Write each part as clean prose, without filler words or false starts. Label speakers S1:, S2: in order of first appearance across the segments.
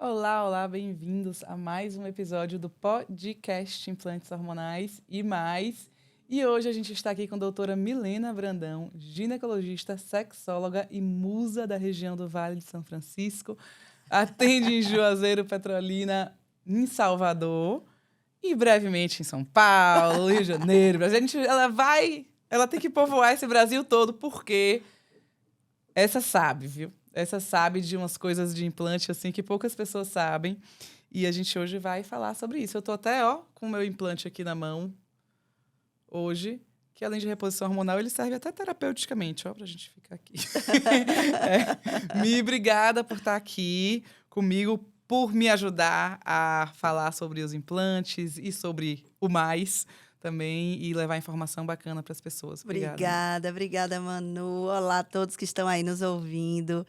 S1: Olá, olá, bem-vindos a mais um episódio do podcast Implantes Hormonais e Mais. E hoje a gente está aqui com a doutora Milena Brandão, ginecologista, sexóloga e musa da região do Vale de São Francisco. Atende em Juazeiro, Petrolina, em Salvador e brevemente em São Paulo, Rio de Janeiro. Ela tem que povoar esse Brasil todo porque essa sabe, viu? Essa sabe de umas coisas de implante assim que poucas pessoas sabem. E a gente hoje vai falar sobre isso. Eu tô até, ó, com o meu implante aqui na mão hoje, que além de reposição hormonal, ele serve até terapeuticamente, ó, pra gente ficar aqui. Obrigada por estar aqui comigo, por me ajudar a falar sobre os implantes e sobre o mais também e levar informação bacana para as pessoas. Obrigada, Mi.
S2: Obrigada, Manu. Olá a todos que estão aí nos ouvindo.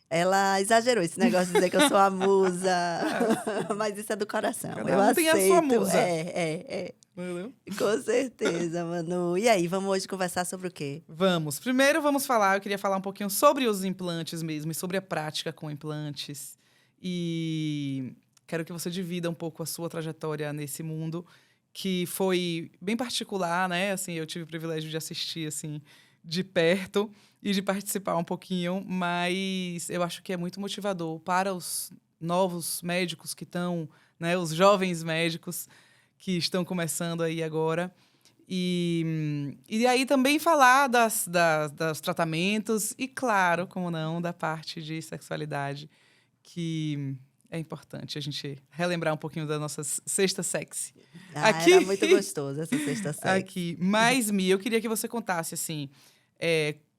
S2: Ela exagerou esse negócio de dizer que eu sou a musa,
S1: É,
S2: mas isso é do coração.
S1: cada
S2: Eu
S1: um tem a sua
S2: aceito.
S1: musa.
S2: É.
S1: Entendeu?
S2: Com certeza, Manu. E aí, vamos hoje conversar sobre o quê?
S1: Vamos. Primeiro eu queria falar um pouquinho sobre os implantes mesmo e sobre a prática com implantes. E quero que você divida um pouco a sua trajetória nesse mundo, que foi bem particular, né? Assim, eu tive o privilégio de assistir assim de perto e de participar um pouquinho, mas eu acho que é muito motivador para os novos médicos que estão, né, os jovens médicos que estão começando aí agora. E aí também falar dos tratamentos e, claro, como não, da parte de sexualidade, que é importante a gente relembrar um pouquinho da nossa sexta sexy.
S2: Ah, era muito
S1: Aqui,
S2: gostoso essa sexta sexy.
S1: aqui. Mas, Mi, eu queria que você contasse, assim,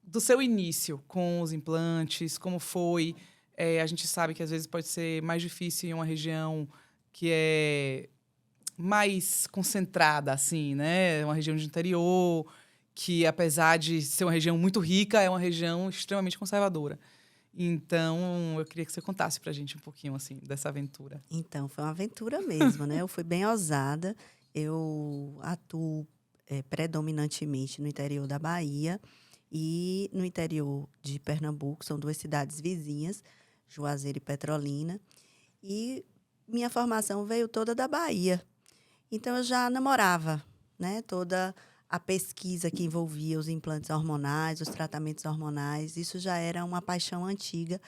S1: do seu início com os implantes, como foi. A gente sabe que às vezes pode ser mais difícil em uma região que é mais concentrada, assim, né? Uma região de interior, que apesar de ser uma região muito rica, é uma região extremamente conservadora. Então, eu queria que você contasse pra gente um pouquinho, assim, dessa aventura.
S2: Então, foi uma aventura mesmo, né? Eu fui bem ousada. Eu atuo predominantemente no interior da Bahia e no interior de Pernambuco. São duas cidades vizinhas, Juazeiro e Petrolina. E minha formação veio toda da Bahia. Então, eu já namorava, né? Toda a pesquisa que envolvia os implantes hormonais, os tratamentos hormonais. Isso já era uma paixão antiga.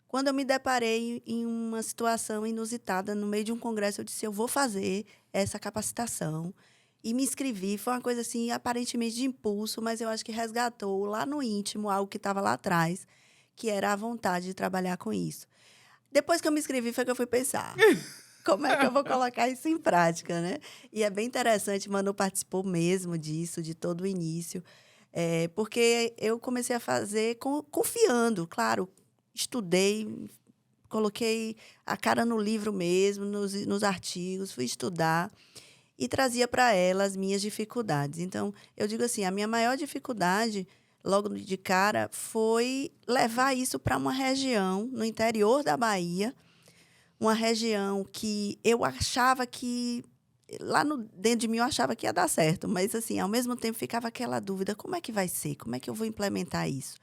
S2: Quando eu me deparei em uma situação inusitada, no meio de um congresso, eu disse, eu vou fazer essa capacitação. E me inscrevi. Foi uma coisa, assim, aparentemente de impulso, mas eu acho que resgatou lá no íntimo algo que estava lá atrás, que era a vontade de trabalhar com isso. Depois que eu me inscrevi, foi que eu fui pensar. Como é que eu vou colocar isso em prática, né? E é bem interessante, Manu participou mesmo disso, de todo o início, porque eu comecei a fazer confiando, claro, estudei, coloquei a cara no livro mesmo, nos artigos, fui estudar e trazia para ela as minhas dificuldades. Então, eu digo assim, a minha maior dificuldade, logo de cara, foi levar isso para uma região no interior da Bahia, uma região que eu achava que lá no dentro de mim eu achava que ia dar certo, mas assim, ao mesmo tempo ficava aquela dúvida, como é que vai ser? Como é que eu vou implementar isso?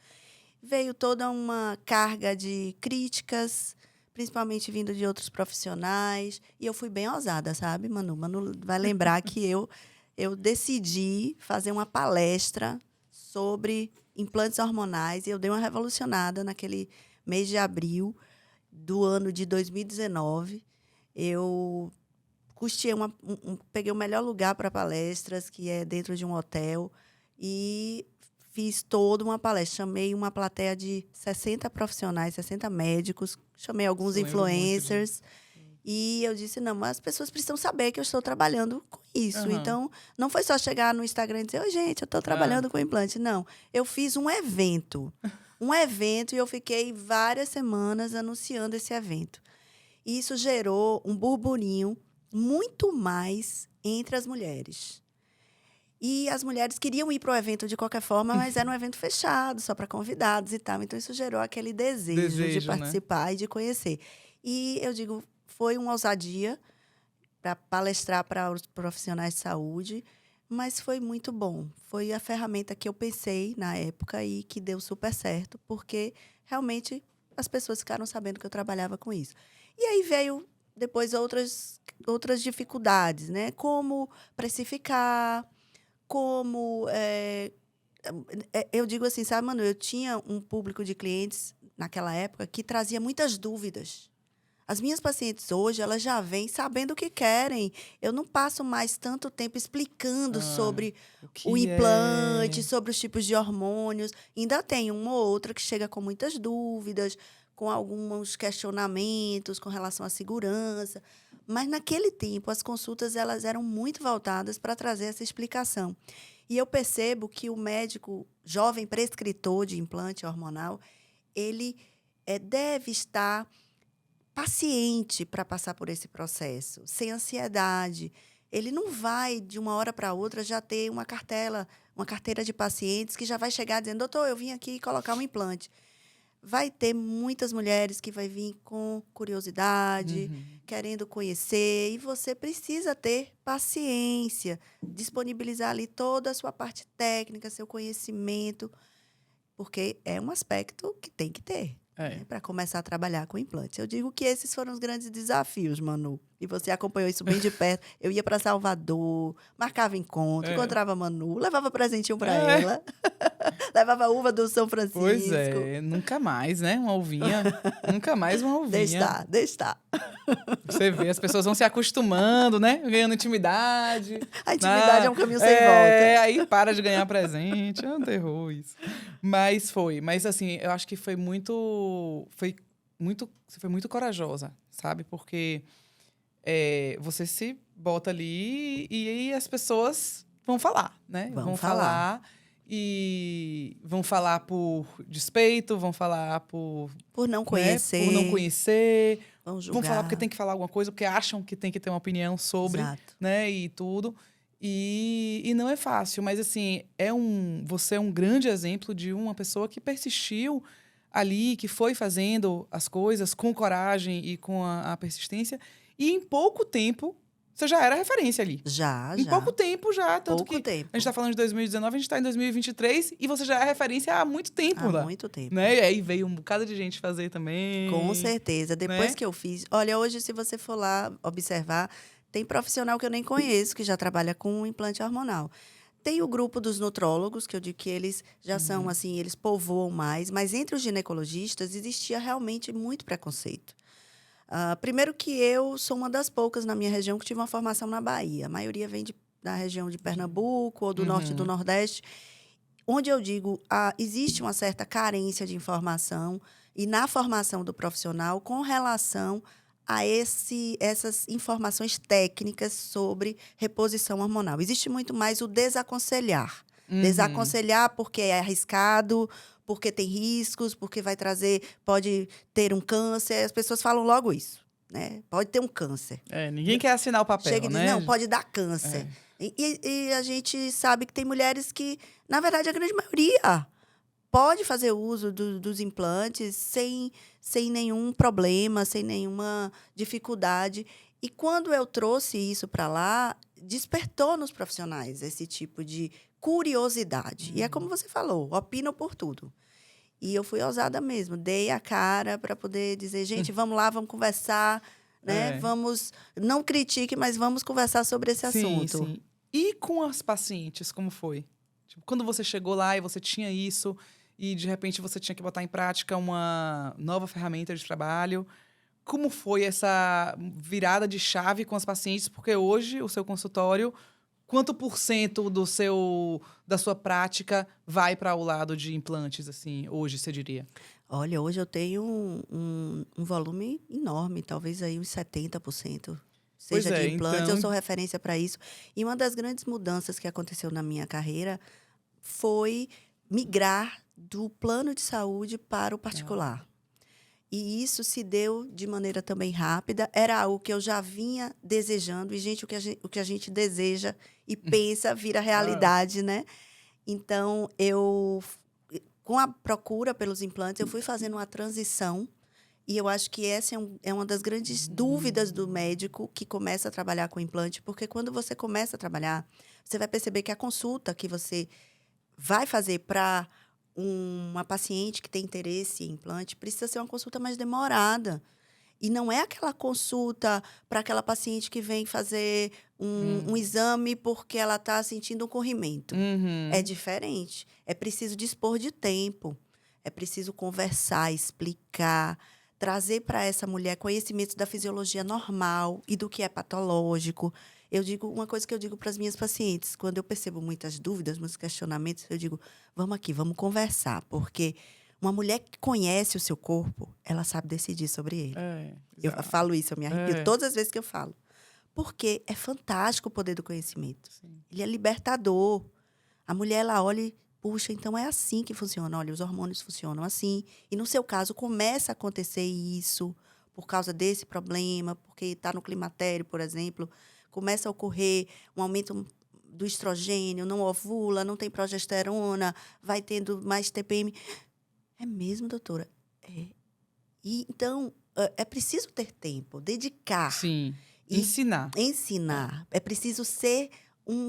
S2: Veio toda uma carga de críticas, principalmente vindo de outros profissionais, e eu fui bem ousada, sabe, Manu? Manu vai lembrar que eu decidi fazer uma palestra sobre implantes hormonais e eu dei uma revolucionada naquele mês de abril do ano de 2019. Eu custeei peguei o melhor lugar para palestras, que é dentro de um hotel, e fiz toda uma palestra. Chamei uma plateia de 60 profissionais, 60 médicos, chamei alguns
S1: Isso, eu lembro muito disso.
S2: influencers, e eu disse, não, mas as pessoas precisam saber que eu estou trabalhando com isso.
S1: Aham.
S2: Então, não foi só chegar no Instagram e dizer, oi, gente, eu estou
S1: Ah,
S2: trabalhando com implante. Não, eu fiz um evento. Um evento e eu fiquei várias semanas anunciando esse evento. E isso gerou um burburinho muito mais entre as mulheres. E as mulheres queriam ir para o evento de qualquer forma, mas era um evento fechado, só para convidados e tal. Então, isso gerou aquele desejo de
S1: desejo, né?
S2: participar e de conhecer. E eu digo, foi uma ousadia para palestrar para os profissionais de saúde, mas foi muito bom. Foi a ferramenta que eu pensei na época e que deu super certo, porque realmente as pessoas ficaram sabendo que eu trabalhava com isso. E aí veio depois outras dificuldades, né? Como precificar, como... eu digo assim, sabe, Manu, eu tinha um público de clientes naquela época que trazia muitas dúvidas. As minhas pacientes hoje, elas já vêm sabendo o que querem. Eu não passo mais tanto tempo explicando
S1: Ah,
S2: sobre
S1: o
S2: o
S1: que
S2: implante,
S1: é...
S2: sobre os tipos de hormônios. Ainda tem uma ou outra que chega com muitas dúvidas, com alguns questionamentos com relação à segurança. Mas naquele tempo, as consultas elas eram muito voltadas para trazer essa explicação. E eu percebo que o médico jovem prescritor de implante hormonal, ele deve estar paciente para passar por esse processo, sem ansiedade. Ele não vai, de uma hora para outra, já ter uma carteira de pacientes que já vai chegar dizendo, doutor, eu vim aqui colocar um implante. Vai ter muitas mulheres que vai vir com curiosidade,
S1: Uhum.
S2: querendo conhecer, e você precisa ter paciência, disponibilizar ali toda a sua parte técnica, seu conhecimento, porque é um aspecto que tem que ter,
S1: É.
S2: né, para começar a trabalhar com implante. Eu digo que esses foram os grandes desafios, Manu. E você acompanhou isso bem de perto. Eu ia para Salvador, marcava encontro,
S1: É.
S2: encontrava a Manu, levava presentinho para
S1: É.
S2: ela, levava a uva do São
S1: Pois
S2: Francisco.
S1: é, nunca mais, né? Uma uvinha. Nunca mais uma
S2: Deixa
S1: uvinha.
S2: estar, deixa estar.
S1: Você vê, as pessoas vão se acostumando, né? Ganhando intimidade.
S2: A intimidade é
S1: Ah,
S2: um caminho sem volta.
S1: aí para de ganhar presente. É um terror isso. Mas foi. Mas assim, eu acho que foi muito. Você foi muito corajosa, sabe? Porque você se bota ali e aí as pessoas vão falar, né?
S2: Vamos
S1: Vão
S2: falar.
S1: falar e vão falar por despeito, vão falar por,
S2: Por não
S1: né, por não
S2: conhecer,
S1: conhecer,
S2: vão
S1: vão falar porque
S2: julgar.
S1: tem que falar alguma coisa, porque acham que tem que ter uma opinião sobre,
S2: Exato.
S1: né, e tudo. E não é fácil, mas assim, você é um grande exemplo de uma pessoa que persistiu ali, que foi fazendo as coisas com coragem e com a persistência, e em pouco tempo você já era referência ali.
S2: Já,
S1: Em pouco
S2: já.
S1: tempo já, tanto
S2: Pouco
S1: que a gente
S2: tempo.
S1: está falando de 2019, a gente está em 2023 e você já é referência há muito tempo
S2: Há
S1: lá,
S2: muito tempo.
S1: né? E aí veio um bocado de gente fazer
S2: Com
S1: também,
S2: certeza. Depois
S1: né?
S2: que eu fiz. Olha, hoje, se você for lá observar, tem profissional que eu nem conheço que já trabalha com implante hormonal. Tem o grupo dos nutrólogos, que eu digo que eles já são
S1: Uhum.
S2: assim, eles povoam mais, mas entre os ginecologistas existia realmente muito preconceito. Primeiro que eu sou uma das poucas na minha região que tive uma formação na Bahia. A maioria vem da região de Pernambuco ou do norte e do
S1: Uhum.
S2: nordeste, onde eu digo, existe uma certa carência de informação e na formação do profissional com relação a essas informações técnicas sobre reposição hormonal. Existe muito mais o desaconselhar.
S1: Uhum.
S2: Desaconselhar porque é arriscado, porque tem riscos, porque pode ter um câncer. As pessoas falam logo isso, né? Pode ter um câncer.
S1: Ninguém quer assinar o
S2: Chega
S1: papel,
S2: e diz, não,
S1: né?
S2: pode dar câncer.
S1: É.
S2: E a gente sabe que tem mulheres que, na verdade, a grande maioria pode fazer uso dos implantes sem nenhum problema, sem nenhuma dificuldade. E quando eu trouxe isso para lá, despertou nos profissionais esse tipo de curiosidade. E é como
S1: Uhum.
S2: você falou, opinam por tudo. E eu fui ousada mesmo, dei a cara para poder dizer, gente, vamos lá, vamos conversar, né?
S1: É.
S2: Vamos, não critique, mas vamos conversar sobre esse
S1: Sim,
S2: assunto.
S1: sim. E com as pacientes, como foi? Tipo, quando você chegou lá e você tinha isso, e de repente você tinha que botar em prática uma nova ferramenta de trabalho, como foi essa virada de chave com as pacientes? Porque hoje o seu consultório, quanto por cento da sua prática vai para o lado de implantes, assim, hoje, você diria?
S2: Olha, hoje eu tenho um volume enorme, talvez aí uns 70%
S1: Pois
S2: seja de
S1: é,
S2: implante, eu
S1: então.
S2: sou referência para isso. E uma das grandes mudanças que aconteceu na minha carreira foi migrar do plano de saúde para o
S1: Ah,
S2: particular. E isso se deu de maneira também rápida. Era algo que eu já vinha desejando. E, gente, o que a gente deseja e pensa vira
S1: ah,
S2: realidade, né? Então, com a procura pelos implantes, eu fui fazendo uma transição. E eu acho que essa é uma das grandes dúvidas do médico que começa a trabalhar com implante, porque quando você começa a trabalhar, você vai perceber que a consulta que você vai fazer para uma paciente que tem interesse em implante precisa ser uma consulta mais demorada. E não é aquela consulta para aquela paciente que vem fazer um exame porque ela está sentindo um corrimento. É
S1: Uhum.
S2: diferente. É preciso dispor de tempo. É preciso conversar, explicar, trazer para essa mulher conhecimento da fisiologia normal e do que é patológico. Eu digo uma coisa que eu digo para as minhas pacientes, quando eu percebo muitas dúvidas, muitos questionamentos, eu digo: vamos aqui, vamos conversar, porque uma mulher que conhece o seu corpo, ela sabe decidir sobre ele.
S1: É,
S2: Eu
S1: exato.
S2: falo isso, eu me arrepio
S1: É,
S2: todas as vezes que eu falo. Porque é fantástico o poder do conhecimento.
S1: sim.
S2: Ele é libertador. A mulher, ela olha e, puxa, então é assim que funciona. Olha, os hormônios funcionam assim. E no seu caso, começa a acontecer isso por causa desse problema, porque está no climatério, por exemplo. Começa a ocorrer um aumento do estrogênio, não ovula, não tem progesterona, vai tendo mais TPM. É mesmo, doutora? É. E, então, é preciso ter tempo, dedicar
S1: Sim.
S2: e
S1: Ensinar.
S2: ensinar. É preciso ser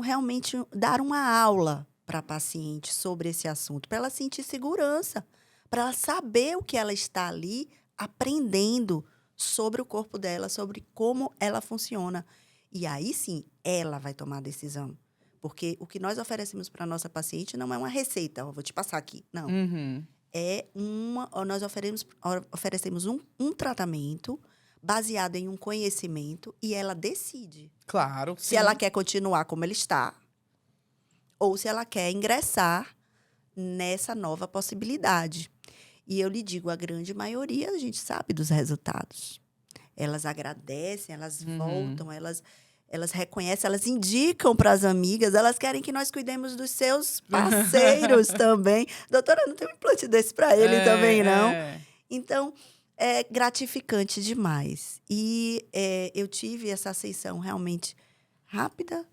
S2: realmente dar uma aula para a paciente sobre esse assunto, para ela sentir segurança, para ela saber o que ela está ali aprendendo sobre o corpo dela, sobre como ela funciona. E aí sim, ela vai tomar a decisão. Porque o que nós oferecemos para a nossa paciente não é uma receita, ó, vou te passar aqui. Não.
S1: Uhum.
S2: Nós oferecemos um tratamento baseado em um conhecimento e ela decide
S1: Claro,
S2: se ela
S1: sim.
S2: quer continuar como ele está ou se ela quer ingressar nessa nova possibilidade. E eu lhe digo, a grande maioria a gente sabe dos resultados. Elas agradecem, elas
S1: Uhum.
S2: voltam, elas reconhecem, elas indicam para as amigas, elas querem que nós cuidemos dos seus parceiros também. Doutora, não tem um implante desse para ele também, não?
S1: É, é.
S2: Então, é gratificante demais. E eu tive essa ascensão realmente rápida.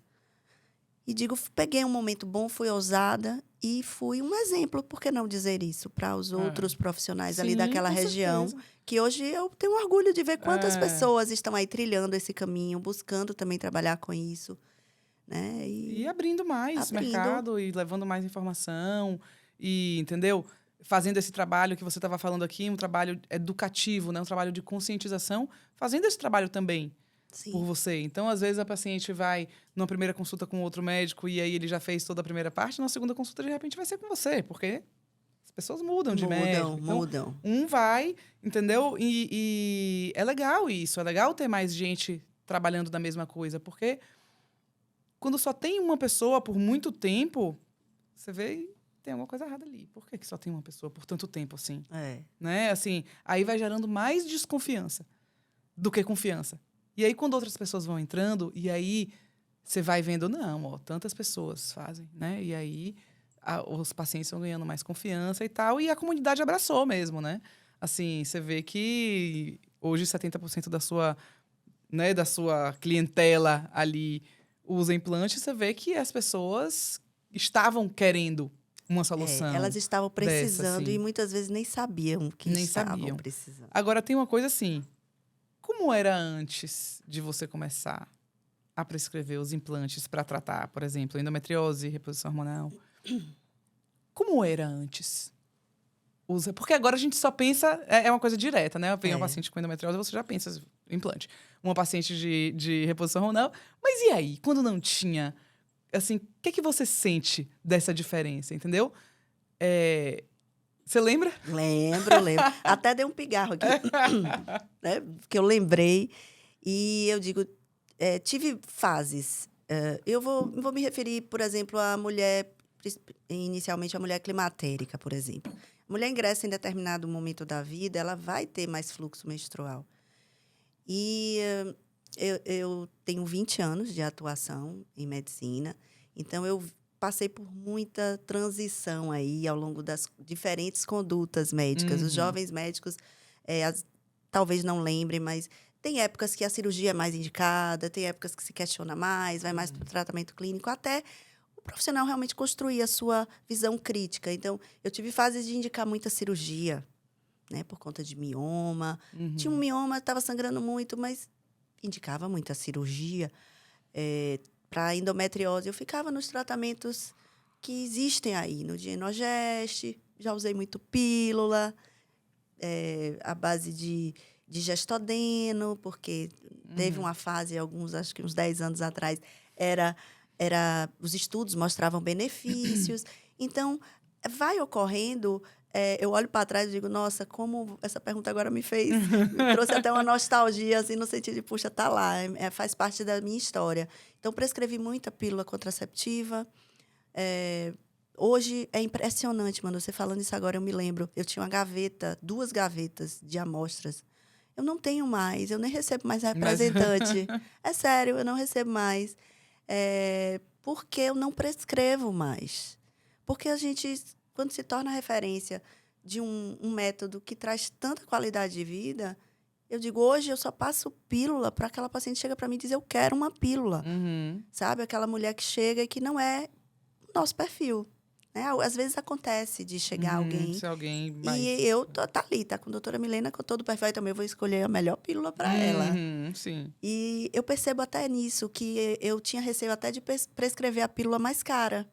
S2: E digo, peguei um momento bom, fui ousada e fui um exemplo, por que não dizer isso, para os
S1: É.
S2: outros profissionais ali
S1: Sim,
S2: daquela
S1: com
S2: região,
S1: certeza.
S2: que hoje eu tenho orgulho de ver quantas
S1: É.
S2: pessoas estão aí trilhando esse caminho, buscando também trabalhar com isso, né?
S1: E
S2: E
S1: abrindo mais
S2: abrindo.
S1: mercado e levando mais informação e, entendeu? Fazendo esse trabalho que você estava falando aqui, um trabalho educativo, né? Um trabalho de conscientização, fazendo esse trabalho também por
S2: Sim,
S1: você. Então, às vezes, a paciente vai numa primeira consulta com outro médico e aí ele já fez toda a primeira parte, na segunda consulta, de repente, vai ser com você, porque as pessoas mudam de
S2: mudam,
S1: médico. Então,
S2: mudam.
S1: um vai, entendeu? E é legal isso, é legal ter mais gente trabalhando na mesma coisa, porque quando só tem uma pessoa por muito tempo, você vê e tem alguma coisa errada ali. Por que que só tem uma pessoa por tanto tempo assim?
S2: É,
S1: Né? Assim, aí vai gerando mais desconfiança do que confiança. E aí, quando outras pessoas vão entrando, e aí você vai vendo, não, ó, tantas pessoas fazem, né? E aí os pacientes vão ganhando mais confiança e tal, e a comunidade abraçou mesmo, né? Assim, você vê que hoje 70% da sua, né, da sua clientela ali usa implante, você vê que as pessoas estavam querendo uma solução
S2: elas estavam
S1: dessa,
S2: precisando e
S1: assim,
S2: muitas vezes nem sabiam que
S1: nem
S2: estavam
S1: sabiam.
S2: precisando.
S1: Agora, tem uma coisa assim, como era antes de você começar a prescrever os implantes para tratar, por exemplo, endometriose, reposição hormonal? Como era antes? Porque agora a gente só pensa, é uma coisa direta, né? Vem uma
S2: É.
S1: paciente com endometriose, você já pensa implante. Uma paciente de reposição hormonal. Mas e aí, quando não tinha? Assim, o que é que você sente dessa diferença, entendeu? Você lembra?
S2: Lembro, lembro. Até dei um pigarro aqui, né? Que eu lembrei. E eu digo, tive fases. Eu vou me referir, por exemplo, à mulher, inicialmente a mulher climatérica, por exemplo. A mulher ingressa em determinado momento da vida, ela vai ter mais fluxo menstrual. E eu tenho 20 anos de atuação em medicina, então eu passei por muita transição aí ao longo das diferentes condutas médicas. Os
S1: Uhum,
S2: jovens médicos talvez não lembrem, mas tem épocas que a cirurgia é mais indicada, tem épocas que se questiona mais, vai mais para o tratamento clínico, até o profissional realmente construir a sua visão crítica. Então, eu tive fases de indicar muita cirurgia, né, por conta de mioma. Tinha um
S1: uhum,
S2: mioma, estava sangrando muito, mas indicava muita cirurgia. Para endometriose, eu ficava nos tratamentos que existem aí, no Dienogeste, já usei muito pílula, à base de de gestodeno, porque teve uma fase, acho que uns 10 anos atrás, os estudos mostravam benefícios. Então, vai ocorrendo, eu olho para trás e digo, nossa, como essa pergunta agora me trouxe até uma nostalgia, assim, no sentido de, puxa, tá lá, faz parte da minha história. Então, prescrevi muita pílula contraceptiva. Hoje é impressionante, mano, você falando isso agora, eu me lembro, eu tinha uma gaveta, 2 gavetas de amostras. Eu não tenho mais, eu nem recebo mais representante. É sério, eu não recebo mais. Porque eu não prescrevo mais. Porque a gente, quando se torna referência de um método que traz tanta qualidade de vida, eu digo, hoje eu só passo pílula para aquela paciente que chega para mim e diz, eu quero uma pílula. Sabe? Aquela mulher que chega e que não é o nosso perfil. Né? Às vezes acontece de chegar alguém.
S1: Se alguém mais...
S2: E eu tá ali, tá com a doutora Milena, com todo o perfil. Aí também eu vou escolher a melhor pílula para ela.
S1: Sim.
S2: E eu percebo até nisso, que eu tinha receio até de prescrever a pílula mais cara.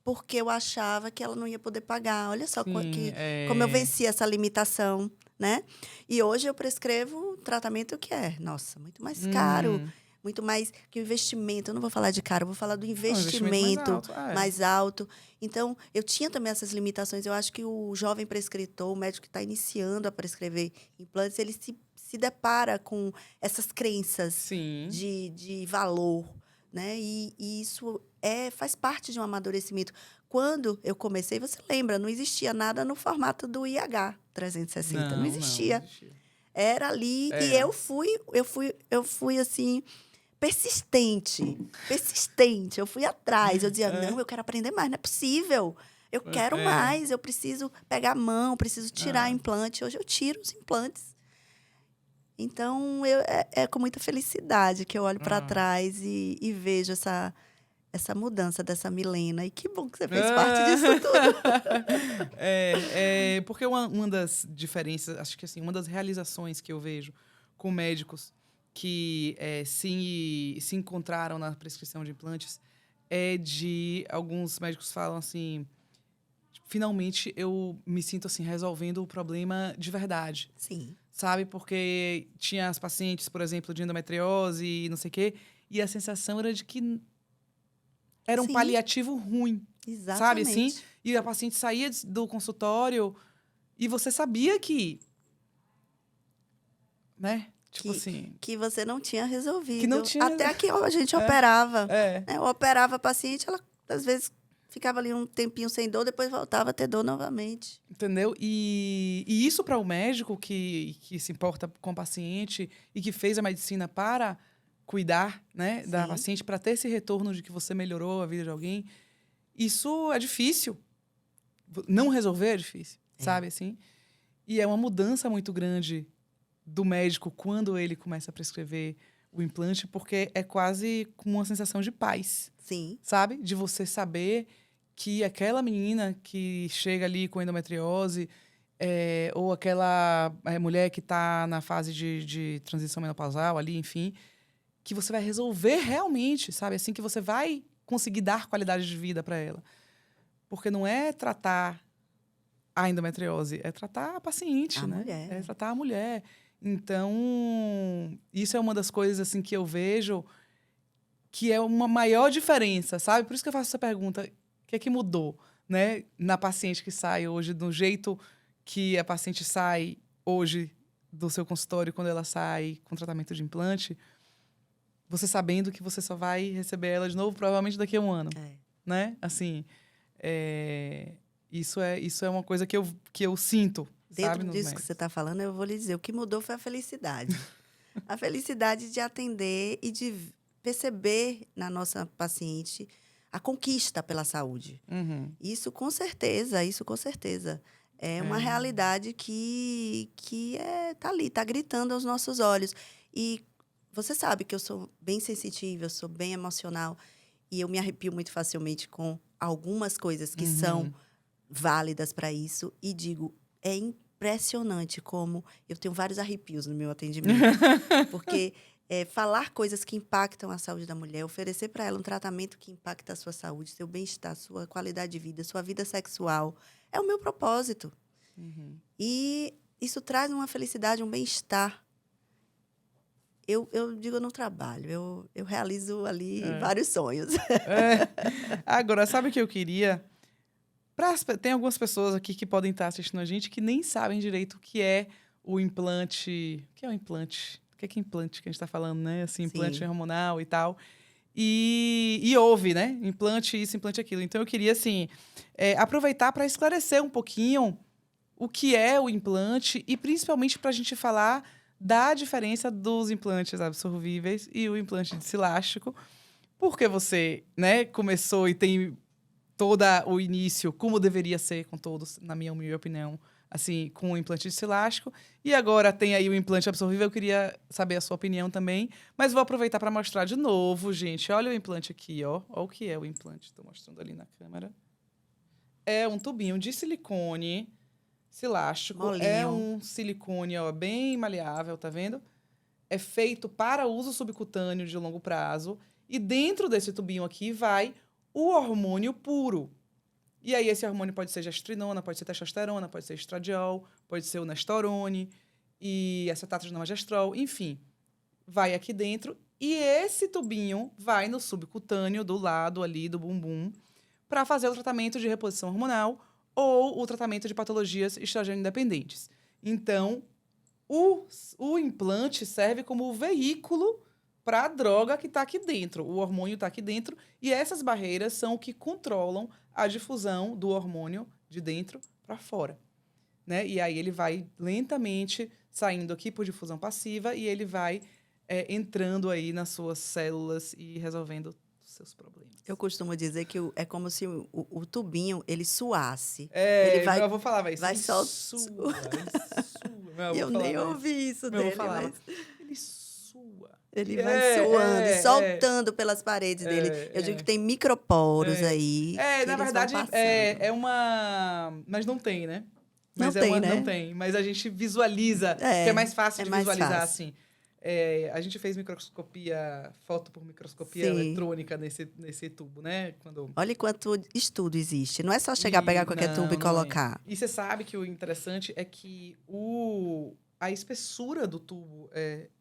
S2: Porque eu achava que ela não ia poder pagar. Olha só como eu venci essa limitação, né? E hoje eu prescrevo um tratamento que nossa, muito mais caro. Muito mais que o investimento. Eu não vou falar de caro, eu vou falar do investimento mais alto. Então, eu tinha também essas limitações. Eu acho que o jovem prescritor, o médico que está iniciando a prescrever implantes, ele se depara com essas crenças de valor. Né? E isso faz parte de um amadurecimento. Quando eu comecei, você lembra, não existia nada no formato do IH 360. Não existia. Era ali. E eu fui assim, persistente. Eu fui atrás. Eu dizia, não, eu quero aprender mais, não é possível. Eu quero mais, eu preciso pegar a mão, preciso tirar implante. Hoje eu tiro os implantes. Então, é com muita felicidade que eu olho para trás e vejo essa mudança dessa Milena. E que bom que você fez parte disso tudo.
S1: Porque uma das diferenças, acho que assim, uma das realizações que eu vejo com médicos que se encontraram na prescrição de implantes de alguns médicos falam assim, finalmente eu me sinto assim resolvendo o problema de verdade.
S2: Sim.
S1: Sabe? Porque tinha as pacientes, por exemplo, de endometriose e não sei o quê, e a sensação era de que era um paliativo ruim.
S2: Exatamente.
S1: Sabe, assim? E a paciente saía do consultório e você sabia que... Né? Tipo assim...
S2: Que você não tinha resolvido.
S1: Que não tinha...
S2: Até que a gente operava. Eu operava a paciente, ela às vezes ficava ali um tempinho sem dor, depois voltava a ter dor novamente.
S1: Entendeu? E isso para o médico que se importa com o paciente e que fez a medicina para cuidar, né, da paciente, para ter esse retorno de que você melhorou a vida de alguém, isso é difícil. Não resolver é difícil, sabe assim? E é uma mudança muito grande do médico quando ele começa a prescrever o implante, porque é quase como uma sensação de paz.
S2: Sim.
S1: Sabe? De você saber que aquela menina que chega ali com endometriose, ou aquela mulher que está na fase de transição menopausal ali, enfim, que você vai resolver realmente, sabe? Assim que você vai conseguir dar qualidade de vida para ela. Porque não é tratar a endometriose, é tratar a paciente, né?
S2: Mulher.
S1: É tratar a mulher. Então, isso é uma das coisas assim que eu vejo que é uma maior diferença, sabe? Por isso que eu faço essa pergunta, o que é que mudou, né? Na paciente que sai hoje, do jeito que a paciente sai hoje do seu consultório, quando ela sai com tratamento de implante, você sabendo que você só vai receber ela de novo provavelmente daqui a um ano, né? Assim, isso é uma coisa que eu sinto,
S2: Dentro
S1: sabe,
S2: disso que você está falando, eu vou lhe dizer, o que mudou foi a felicidade. A felicidade de atender e de perceber na nossa paciente a conquista pela saúde. Isso com certeza. É uma realidade que tá ali, tá gritando aos nossos olhos. E você sabe que eu sou bem sensitiva, eu sou bem emocional. E eu me arrepio muito facilmente com algumas coisas que são válidas para isso. E digo, é impressionante como eu tenho vários arrepios no meu atendimento. Porque falar coisas que impactam a saúde da mulher, oferecer para ela um tratamento que impacta a sua saúde, seu bem-estar, sua qualidade de vida, sua vida sexual, é o meu propósito. E isso traz uma felicidade, um bem-estar eu digo, eu não trabalho, eu realizo ali vários sonhos.
S1: Agora, sabe o que eu queria? Tem algumas pessoas aqui que podem estar assistindo a gente que nem sabem direito o que é o implante. O que é o implante? O que é implante que a gente está falando, né? Assim, implante
S2: Sim.
S1: hormonal e tal. E ouve, né? Implante isso, implante aquilo. Então, eu queria, assim, aproveitar para esclarecer um pouquinho o que é o implante e, principalmente, para a gente falar da diferença dos implantes absorvíveis e o implante discilástico. Porque você, né, começou e tem todo o início, como deveria ser com todos, na minha humilde opinião, assim, com o implante discilástico. E agora tem aí o implante absorvível, eu queria saber a sua opinião também. Mas vou aproveitar para mostrar de novo, gente. Olha o implante aqui, ó. Olha o que é o implante. Estou mostrando ali na câmera. É um tubinho de silicone cilástico.
S2: Molinho.
S1: É um silicone, ó, bem maleável, tá vendo? É feito para uso subcutâneo de longo prazo. E dentro desse tubinho aqui vai o hormônio puro. E aí esse hormônio pode ser gestrinona, pode ser testosterona, pode ser estradiol, pode ser o nestorone e acetato de normagestrol, enfim. Vai aqui dentro e esse tubinho vai no subcutâneo do lado ali do bumbum para fazer o tratamento de reposição hormonal ou o tratamento de patologias estrogênio independentes. Então, o implante serve como veículo para a droga que está aqui dentro. O hormônio está aqui dentro e essas barreiras são o que controlam a difusão do hormônio de dentro para fora. Né? E aí ele vai lentamente saindo aqui por difusão passiva e ele vai entrando aí nas suas células e resolvendo os seus problemas.
S2: Eu costumo dizer que é como se o tubinho, ele suasse.
S1: Ele
S2: vai,
S1: meu avô falava isso.
S2: Vai
S1: Ele
S2: só...
S1: sua.
S2: Eu nem ouvi isso
S1: Meu avô
S2: dele,
S1: falava.
S2: mas...
S1: Ele sua.
S2: Ele vai suando e soltando pelas paredes dele. Eu digo que tem microporos aí.
S1: Na verdade, é uma... Mas não tem, né? Mas
S2: não tem, né?
S1: Não tem. Mas a gente visualiza, que é mais fácil de visualizar, assim. A gente fez microscopia, foto por microscopia eletrônica nesse tubo, né?
S2: Olha quanto estudo existe. Não é só chegar, pegar qualquer tubo e colocar.
S1: E você sabe que o interessante é que a espessura do tubo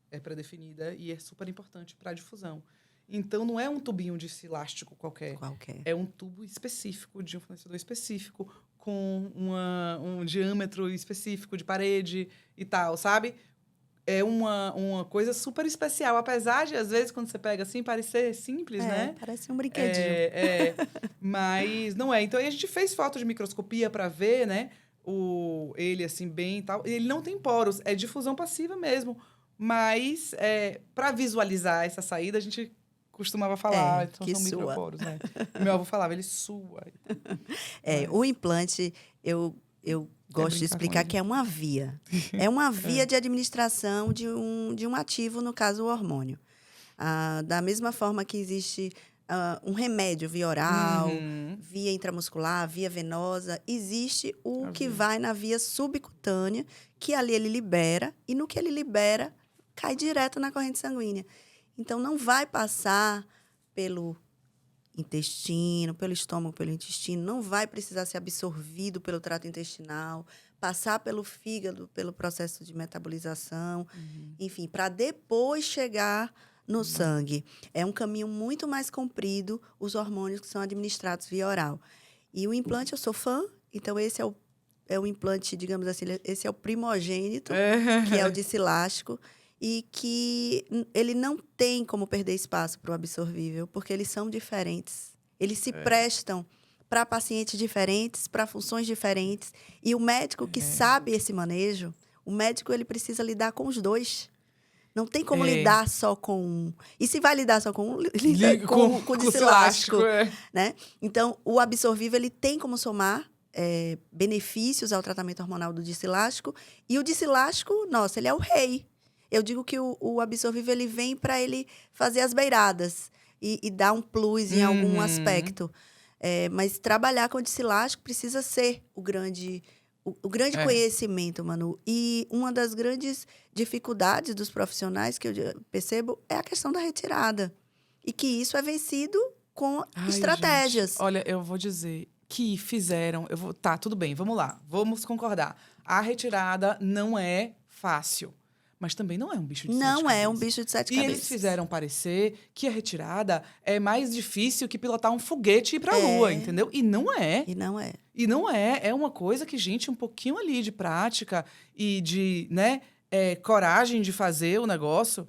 S1: é pré-definida e é super importante para a difusão. Então, não é um tubinho de cilástico qualquer. É um tubo específico, de um fornecedor específico, com um diâmetro específico de parede e tal, sabe? É uma coisa super especial. Apesar de, às vezes, quando você pega assim, parecer simples, né?
S2: Parece um brinquedinho.
S1: Mas não é. Então, aí a gente fez foto de microscopia para ver, né? Ele, assim, bem e tal. Ele não tem poros. É difusão passiva mesmo. Mas, para visualizar essa saída, a gente costumava falar. Então,
S2: que
S1: são
S2: sua.
S1: microporos, né? Meu avô falava, ele sua.
S2: O implante, eu gosto de explicar que é uma via. É uma via de administração de um ativo, no caso, o hormônio. Da mesma forma que existe um remédio via oral, via intramuscular, via venosa, existe o que vai na via subcutânea, que ali ele libera, e no que ele libera, cai direto na corrente sanguínea. Então, não vai passar pelo intestino, pelo estômago, pelo intestino, não vai precisar ser absorvido pelo trato intestinal, passar pelo fígado, pelo processo de metabolização, enfim, para depois chegar no sangue. É um caminho muito mais comprido, os hormônios que são administrados via oral. E o implante, eu sou fã, então esse é o implante, digamos assim, esse é o primogênito, que é o discilástico, e que ele não tem como perder espaço para o absorvível, porque eles são diferentes. Eles se prestam para pacientes diferentes, para funções diferentes. E o médico que sabe esse manejo, o médico ele precisa lidar com os dois. Não tem como lidar só com um. E se vai lidar só com um, lida com o discilástico. Né? Então, o absorvível ele tem como somar benefícios ao tratamento hormonal do discilástico. E o discilástico, nossa, ele é o rei. Eu digo que o absorvível ele vem para ele fazer as beiradas e dar um plus em algum aspecto. Mas trabalhar com o discilástico precisa ser o grande conhecimento, Manu. E uma das grandes dificuldades dos profissionais que eu percebo é a questão da retirada. E que isso é vencido com estratégias.
S1: Gente, olha, eu vou dizer que fizeram... Tá, tudo bem, vamos lá. Vamos concordar. A retirada não é fácil. mas também não é um bicho de sete
S2: Não é um
S1: cabeças.
S2: bicho de 7
S1: E eles
S2: cabeças.
S1: fizeram parecer que a retirada é mais difícil que pilotar um foguete e ir pra Lua, entendeu? E não é.
S2: E não é.
S1: E não é. É uma coisa que, gente, um pouquinho ali de prática e de, né, coragem de fazer o negócio,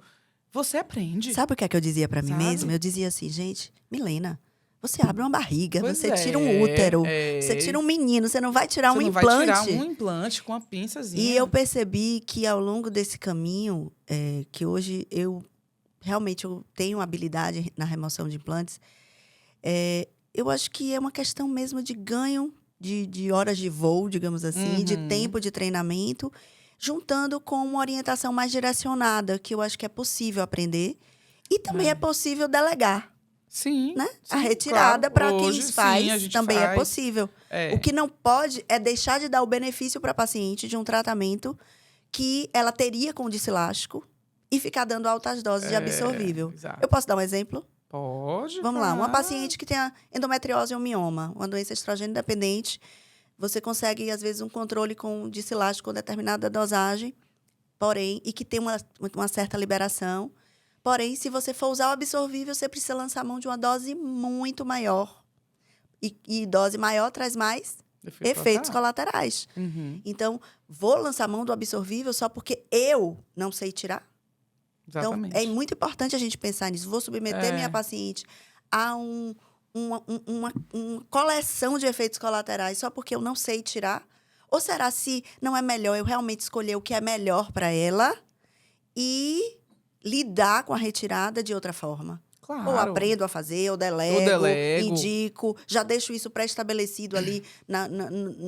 S1: você aprende.
S2: Sabe o que é que eu dizia pra mim
S1: Sabe?
S2: mesma? Eu dizia assim, gente, Milena, você abre uma barriga,
S1: Pois
S2: você tira um útero, você tira um menino, você não vai tirar
S1: Você
S2: um
S1: não
S2: implante.
S1: vai tirar um implante com a pinçazinha.
S2: E eu percebi que ao longo desse caminho, que hoje eu realmente eu tenho habilidade na remoção de implantes, eu acho que é uma questão mesmo de ganho de horas de voo, digamos assim, de tempo de treinamento, juntando com uma orientação mais direcionada, que eu acho que é possível aprender. E também é possível delegar,
S1: Sim,
S2: né?
S1: sim,
S2: A retirada,
S1: claro.
S2: para quem
S1: Hoje,
S2: faz,
S1: sim, a gente
S2: também é
S1: faz.
S2: possível. O que não pode é deixar de dar o benefício para a paciente de um tratamento que ela teria com o disco elástico e ficar dando altas doses de absorvível.
S1: Exato.
S2: Eu posso dar um exemplo?
S1: Pode.
S2: Vamos lá, uma
S1: claro.
S2: paciente que tem a endometriose ou mioma, uma doença estrogênio dependente, você consegue, às vezes, um controle com disco elástico com determinada dosagem, porém, e que tem uma certa liberação. Porém, se você for usar o absorvível, você precisa lançar a mão de uma dose muito maior. E dose maior traz mais efeitos colaterais. Então, vou lançar a mão do absorvível só porque eu não sei tirar?
S1: Exatamente.
S2: Então, é muito importante a gente pensar nisso. Vou submeter minha paciente a uma coleção de efeitos colaterais só porque eu não sei tirar? Ou será se não é melhor eu realmente escolher o que é melhor para ela e lidar com a retirada de outra forma?
S1: Claro.
S2: Ou aprendo a fazer, ou delego, indico, já deixo isso pré-estabelecido ali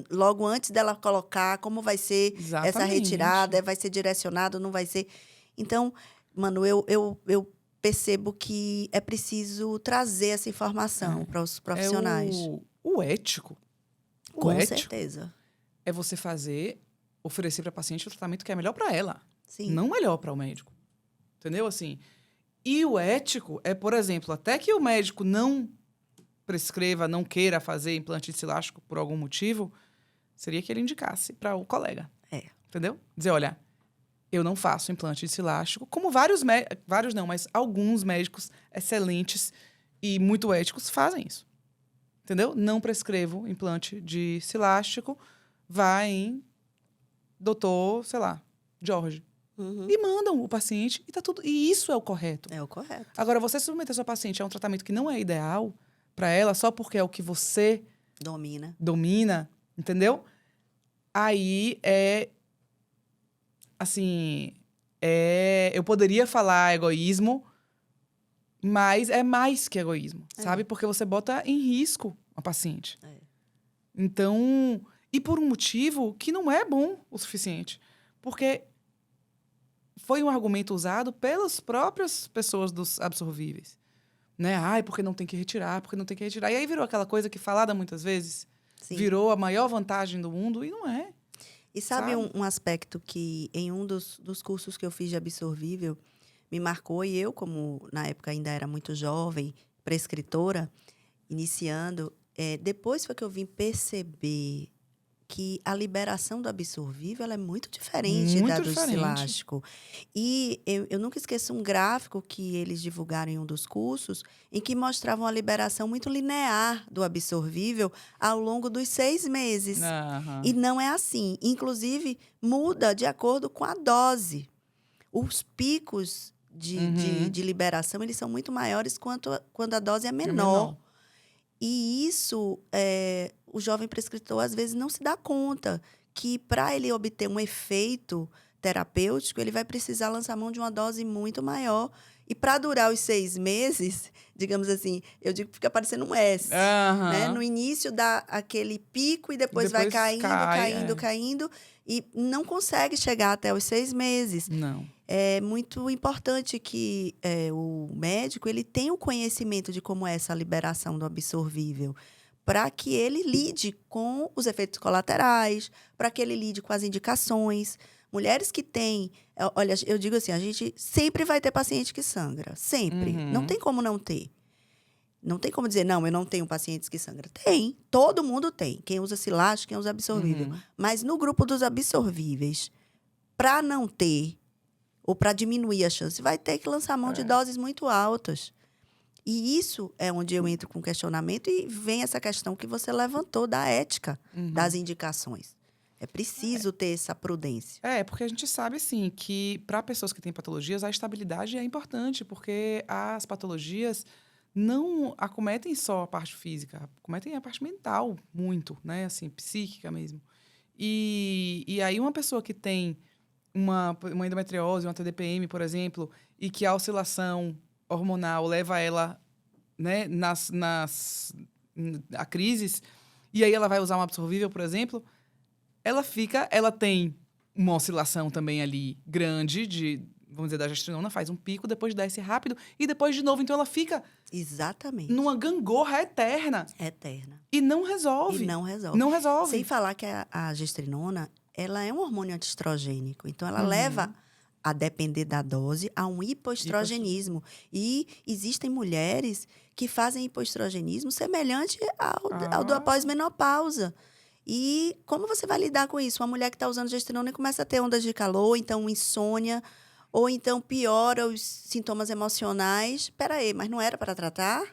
S2: logo antes dela colocar como vai ser essa retirada, vai ser direcionado, não vai ser. Então, Manu, eu percebo que é preciso trazer essa informação para os profissionais.
S1: O ético.
S2: Com certeza.
S1: É você oferecer para a paciente o tratamento que é melhor para ela.
S2: Sim.
S1: Não melhor para o médico. Entendeu? Assim. E o ético é, por exemplo, até que o médico não prescreva, não queira fazer implante elástico por algum motivo, seria que ele indicasse para o colega. Entendeu? Dizer, olha, eu não faço implante elástico, como vários não, mas alguns médicos excelentes e muito éticos fazem isso. Entendeu? Não prescrevo implante de elástico, vai em doutor, sei lá, Jorge. E mandam o paciente e tá tudo. E isso é o correto.
S2: É o correto.
S1: Agora, você submeter sua paciente a um tratamento que não é ideal para ela, só porque é o que você domina, entendeu? Aí assim, eu poderia falar egoísmo, mas é mais que egoísmo, sabe? Porque você bota em risco a paciente. Então, e por um motivo que não é bom o suficiente. Porque foi um argumento usado pelas próprias pessoas dos absorvíveis. Né? Ai, porque não tem que retirar, porque não tem que retirar. E aí virou aquela coisa que falada muitas vezes, virou a maior vantagem do mundo, e não é.
S2: E sabe? Um aspecto que em um dos cursos que eu fiz de absorvível me marcou, e eu, como na época ainda era muito jovem, prescritora, iniciando, depois foi que eu vim perceber que a liberação do absorvível ela é muito diferente da do elástico. E eu nunca esqueço um gráfico que eles divulgaram em um dos cursos, em que mostravam a liberação muito linear do absorvível ao longo dos 6 meses. E não é assim. Inclusive, muda de acordo com a dose. Os picos de liberação eles são muito maiores quando a dose é menor. E isso, o jovem prescritor, às vezes, não se dá conta que, para ele obter um efeito terapêutico, ele vai precisar lançar mão de uma dose muito maior. E, para durar os 6 meses, digamos assim, eu digo que fica parecendo um S. Né? No início dá aquele pico e depois vai caindo. E não consegue chegar até os 6 meses.
S1: Não.
S2: É muito importante que o médico ele tenha o conhecimento de como é essa liberação do absorvível, para que ele lide com os efeitos colaterais, para que ele lide com as indicações. Mulheres que têm... Olha, eu digo assim, a gente sempre vai ter paciente que sangra. Sempre. Não tem como não ter. Não tem como dizer, não, eu não tenho pacientes que sangram. Tem. Todo mundo tem. Quem usa elástico, quem usa absorvível. Mas no grupo dos absorvíveis, para não ter ou para diminuir a chance, vai ter que lançar mão de doses muito altas. E isso é onde eu entro com o questionamento e vem essa questão que você levantou da ética das indicações. É preciso ter essa prudência.
S1: Porque a gente sabe, assim, que para pessoas que têm patologias, a estabilidade é importante, porque as patologias não acometem só a parte física, acometem a parte mental muito, né? Assim, psíquica mesmo. E aí uma pessoa que tem uma endometriose, uma TDPM, por exemplo, e que a oscilação hormonal leva ela, né, a crises, e aí ela vai usar um absorvível, por exemplo, ela tem uma oscilação também ali grande vamos dizer, da gestrinona, faz um pico, depois desce rápido, e depois de novo. Então, ela fica
S2: Exatamente.
S1: numa gangorra eterna.
S2: Eterna.
S1: E não resolve.
S2: E não resolve.
S1: Não resolve.
S2: Sem falar que a gestrinona, ela é um hormônio antiestrogênico. Então, ela leva, a depender da dose, a um hipoestrogenismo. E existem mulheres que fazem hipoestrogenismo semelhante ao do pós-menopausa. E como você vai lidar com isso? Uma mulher que está usando gestrinona e começa a ter ondas de calor, então insônia, ou então piora os sintomas emocionais. Espera aí, mas não era para tratar?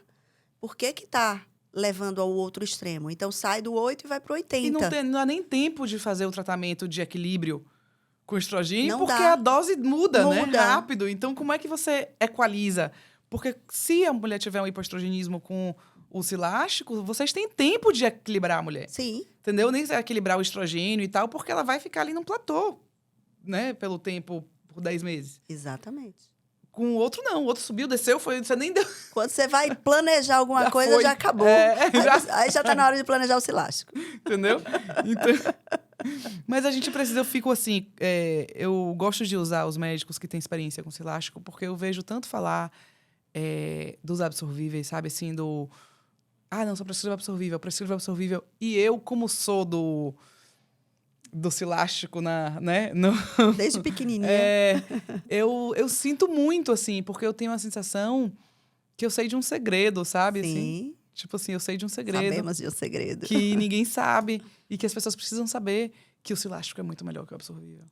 S2: Por que está levando ao outro extremo? Então, sai do 8 e vai para o 80.
S1: E não dá nem tempo de fazer o tratamento de equilíbrio com estrogênio,
S2: Não
S1: porque
S2: dá.
S1: a dose muda, né?
S2: Muda.
S1: Rápido. Então, como é que você equaliza? Porque se a mulher tiver um hipoestrogenismo com o silástico, vocês têm tempo de equilibrar a mulher.
S2: Sim.
S1: Entendeu? Nem equilibrar o estrogênio e tal, porque ela vai ficar ali num platô, né? Pelo tempo, por 10 meses.
S2: Exatamente.
S1: Com o outro, não. O outro subiu, desceu, você nem deu.
S2: Quando você vai planejar alguma
S1: Já
S2: coisa,
S1: foi.
S2: já acabou. Aí já está na hora de planejar o silástico.
S1: Entendeu? Então... Mas a gente precisa, eu fico assim, eu gosto de usar os médicos que têm experiência com silástico, porque eu vejo tanto falar dos absorvíveis, sabe? Assim, não, só prescrevo absorvível. E eu, como sou do silástico, né?
S2: Desde pequenininha.
S1: Eu sinto muito, assim, porque eu tenho a sensação que eu sei de um segredo, sabe?
S2: Sim.
S1: Assim, tipo assim, eu sei de um segredo.
S2: Sabemos de um segredo.
S1: Que ninguém sabe e que as pessoas precisam saber que o silástico é muito melhor que o absorvível.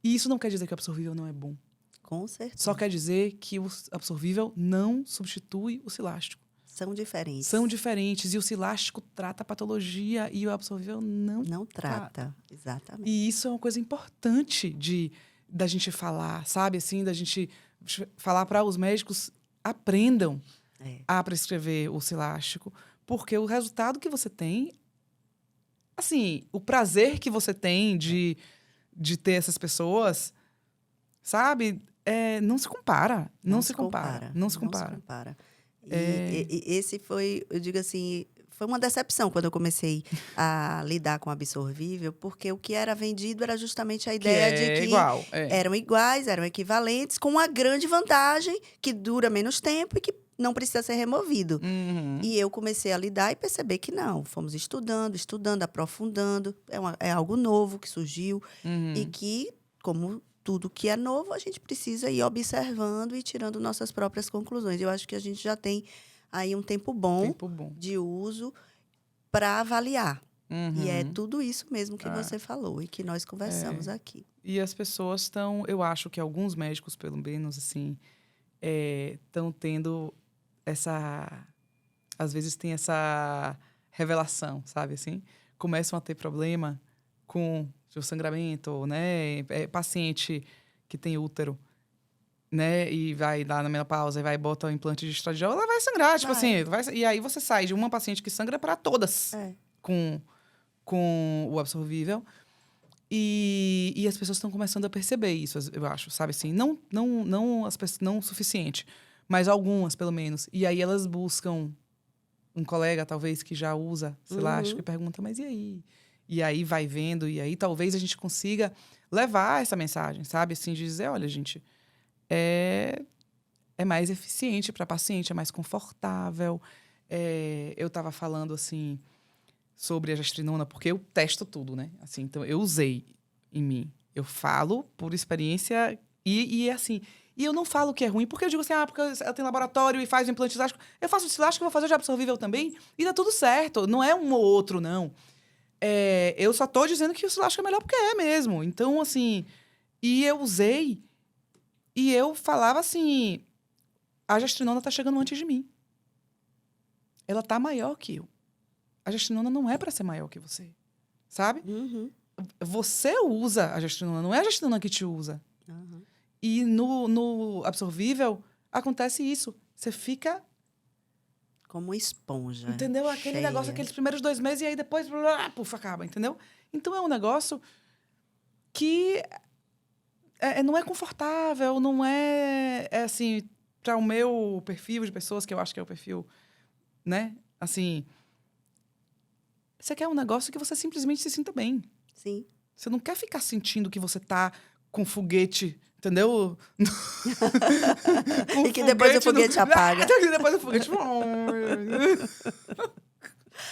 S1: E isso não quer dizer que o absorvível não é bom.
S2: Com certeza.
S1: Só quer dizer que o absorvível não substitui o silástico.
S2: São diferentes.
S1: São diferentes. E o silástico trata a patologia e o absorvível não
S2: trata. Exatamente.
S1: E isso é uma coisa importante da gente falar, sabe? Assim, da gente falar para os médicos aprendam a prescrever o silástico, porque o resultado que você tem, assim, o prazer que você tem de ter essas pessoas, sabe? Não se compara. Não se compara.
S2: E esse foi, eu digo assim, foi uma decepção quando eu comecei a lidar com o absorvível, porque o que era vendido era justamente a ideia de que eram iguais, eram equivalentes, com uma grande vantagem que dura menos tempo e que não precisa ser removido. E eu comecei a lidar e perceber que não. Fomos estudando, aprofundando. É algo novo que surgiu e que, como tudo que é novo, a gente precisa ir observando e tirando nossas próprias conclusões. Eu acho que a gente já tem aí um tempo bom. De uso para avaliar. E é tudo isso mesmo que você falou e que nós conversamos aqui.
S1: E as pessoas estão... Eu acho que alguns médicos, pelo menos, assim, estão tendo essa... Às vezes tem essa revelação, sabe, assim? Começam a ter problema com o sangramento, né? Paciente que tem útero, né? E vai lá na menopausa e vai botar o implante de estradiol, ela vai sangrar. Tipo assim, e aí você sai de uma paciente que sangra para todas com o absorvível. E as pessoas estão começando a perceber isso, eu acho, sabe assim? Não as pessoas, não o suficiente, mas algumas, pelo menos. E aí elas buscam um colega, talvez, que já usa silástico e pergunta, mas e aí? E aí vai vendo, e aí talvez a gente consiga levar essa mensagem, sabe? Assim, de dizer, olha, gente, é mais eficiente para a paciente, é mais confortável. Eu estava falando, assim, sobre a gestrinona, porque eu testo tudo, né? Assim, então, eu usei em mim. Eu falo por experiência e assim... E eu não falo que é ruim, porque eu digo assim, porque ela tem laboratório e faz o implante silástico. Eu faço o silástico, eu vou fazer o de absorvível também, e dá tudo certo. Não é um ou outro, não. Eu só tô dizendo que o silástico é melhor porque é mesmo. Então, assim... E eu usei... E eu falava assim, a gestrinona tá chegando antes de mim. Ela tá maior que eu. A gestrinona não é para ser maior que você, sabe?
S2: Uhum.
S1: Você usa a gestrinona, não é a gestrinona que te usa.
S2: Uhum.
S1: E no absorvível, acontece isso. Você fica,
S2: Como uma esponja.
S1: entendeu? Aquele
S2: cheia.
S1: negócio, aqueles primeiros 2 meses, e aí depois, puf, acaba, entendeu? Então, é um negócio que não é confortável, não é assim, para o meu perfil de pessoas, que eu acho que é o perfil, né? Assim, você quer um negócio que você simplesmente se sinta bem.
S2: Sim.
S1: Você não quer ficar sentindo que você tá com foguete, entendeu? Com
S2: E que depois o foguete apaga.
S1: E depois o foguete...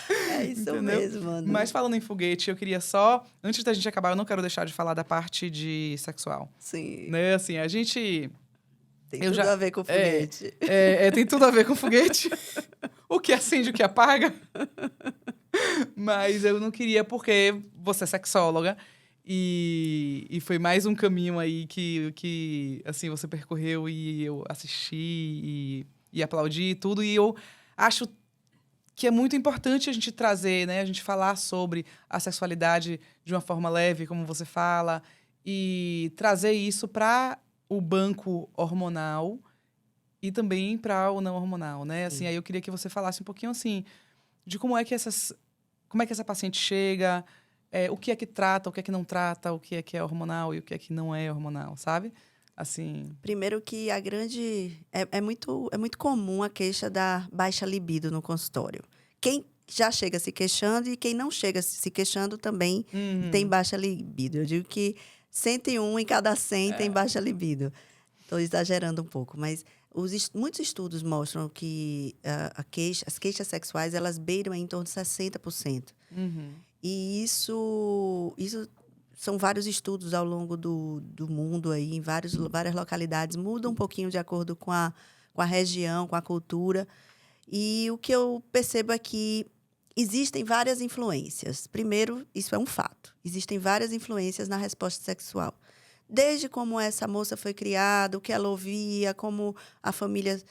S2: É isso
S1: Entendeu?
S2: mesmo, Manu.
S1: Mas falando em foguete, eu queria só... Antes da gente acabar, eu não quero deixar de falar da parte de sexual.
S2: Sim.
S1: Né? Assim, a gente...
S2: Tem
S1: Eu
S2: tudo
S1: já-
S2: a ver com foguete.
S1: tem tudo a ver com foguete. O que acende, o que apaga. Mas eu não queria, porque você é sexóloga. E foi mais um caminho aí que assim, você percorreu e eu assisti e aplaudi e tudo. E eu acho que é muito importante a gente trazer, né? A gente falar sobre a sexualidade de uma forma leve, como você fala. E trazer isso para o banco hormonal e também para o não hormonal, né? Assim,
S2: Sim.
S1: aí eu queria que você falasse um pouquinho, assim, de como é que essa paciente chega, o que é que trata, o que é que não trata, o que é hormonal e o que é que não é hormonal, sabe? Assim.
S2: Primeiro que a grande... É muito comum a queixa da baixa libido no consultório. Quem já chega se queixando e quem não chega se queixando também tem baixa libido. Eu digo que 101 em cada 100 tem baixa libido. Estou exagerando um pouco, mas muitos estudos mostram que as queixas sexuais, elas beiram em torno de 60%.
S1: Uhum.
S2: E isso são vários estudos ao longo do mundo aí, em várias localidades, muda um pouquinho de acordo com a região, com a cultura. E o que eu percebo é que existem várias influências. Primeiro, isso é um fato. Existem várias influências na resposta sexual. Desde como essa moça foi criada, o que ela ouvia, como a família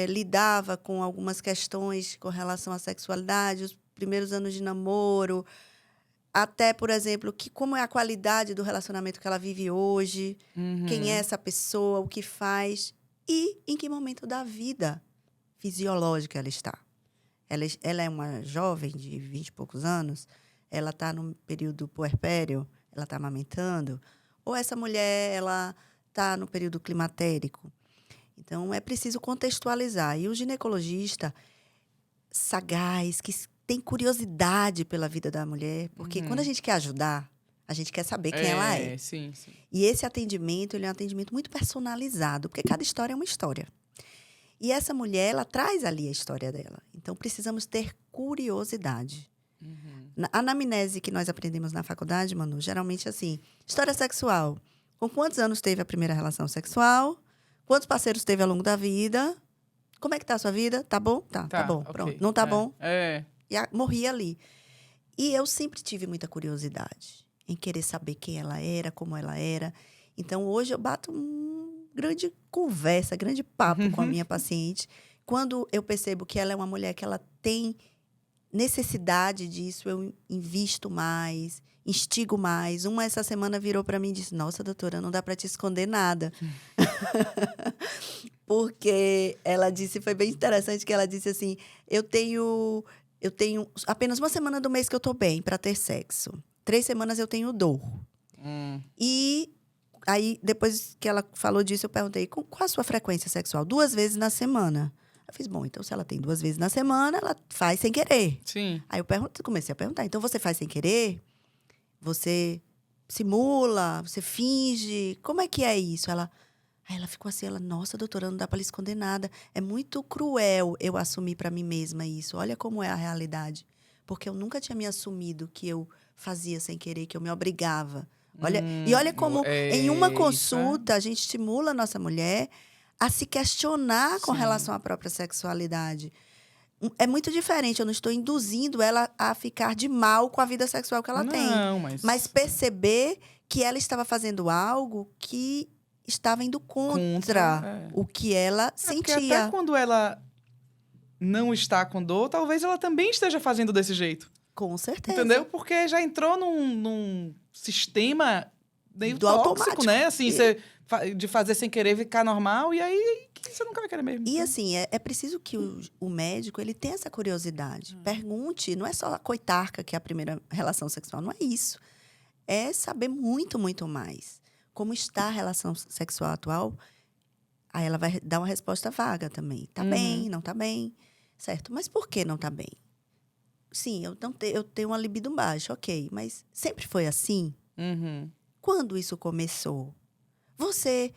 S2: lidava com algumas questões com relação à sexualidade, os primeiros anos de namoro, até, por exemplo, como é a qualidade do relacionamento que ela vive hoje, quem é essa pessoa, o que faz e em que momento da vida fisiológica ela está. Ela é uma jovem de 20 e poucos anos, ela está no período puerpério, ela está amamentando, ou essa mulher ela está no período climatérico. Então, é preciso contextualizar. E o ginecologista sagaz, que tem curiosidade pela vida da mulher, porque quando a gente quer ajudar, a gente quer saber quem ela é.
S1: Sim, sim.
S2: E esse atendimento, ele é um atendimento muito personalizado, porque cada história é uma história. E essa mulher, ela traz ali a história dela. Então, precisamos ter curiosidade. Na anamnese que nós aprendemos na faculdade, Manu, geralmente assim, história sexual. Com quantos anos teve a primeira relação sexual? Quantos parceiros teve ao longo da vida? Como é que tá a sua vida? Tá bom? Tá bom,
S1: ok.
S2: pronto. Não tá bom?
S1: É.
S2: E morri ali. E eu sempre tive muita curiosidade em querer saber quem ela era, como ela era. Então, hoje eu bato grande conversa, grande papo com a minha paciente. Quando eu percebo que ela é uma mulher que ela tem necessidade disso, eu invisto mais, instigo mais. Uma essa semana virou para mim e disse: "Nossa, doutora, não dá para te esconder nada." Porque ela disse, foi bem interessante que ela disse assim: eu tenho apenas uma semana do mês que eu tô bem para ter sexo. 3 semanas eu tenho dor. E aí, depois que ela falou disso, eu perguntei: qual a sua frequência sexual? 2 vezes na semana. Eu fiz: bom, então se ela tem 2 vezes na semana, ela faz sem querer.
S1: Sim.
S2: Aí eu comecei a perguntar: então você faz sem querer? Você simula? Você finge? Como é que é isso? Aí ela ficou assim, nossa, doutora, não dá para lhe esconder nada. É muito cruel eu assumir para mim mesma isso. Olha como é a realidade. Porque eu nunca tinha me assumido que eu fazia sem querer, que eu me obrigava. E olha como em uma consulta a gente estimula a nossa mulher a se questionar com relação à própria sexualidade. É muito diferente, eu não estou induzindo ela a ficar de mal com a vida sexual que ela tem. Mas perceber que ela estava fazendo algo que estava indo contra o que ela
S1: Porque
S2: sentia.
S1: até quando ela não está com dor, talvez ela também esteja fazendo desse jeito.
S2: Com certeza.
S1: Entendeu? Porque já entrou num sistema meio
S2: Do
S1: tóxico,
S2: automático.
S1: né? Assim, de fazer sem querer ficar normal, e aí que você nunca vai querer mesmo.
S2: E
S1: Então,
S2: assim, é preciso que o médico ele tenha essa curiosidade. Pergunte, não é só a coitarca que é a primeira relação sexual, não é isso. É saber muito, muito mais. Como está a relação sexual atual, aí ela vai dar uma resposta vaga também. Tá bem, não tá bem, certo. Mas por que não tá bem? Sim, eu tenho uma libido baixa, ok. Mas sempre foi assim? Quando isso começou? Você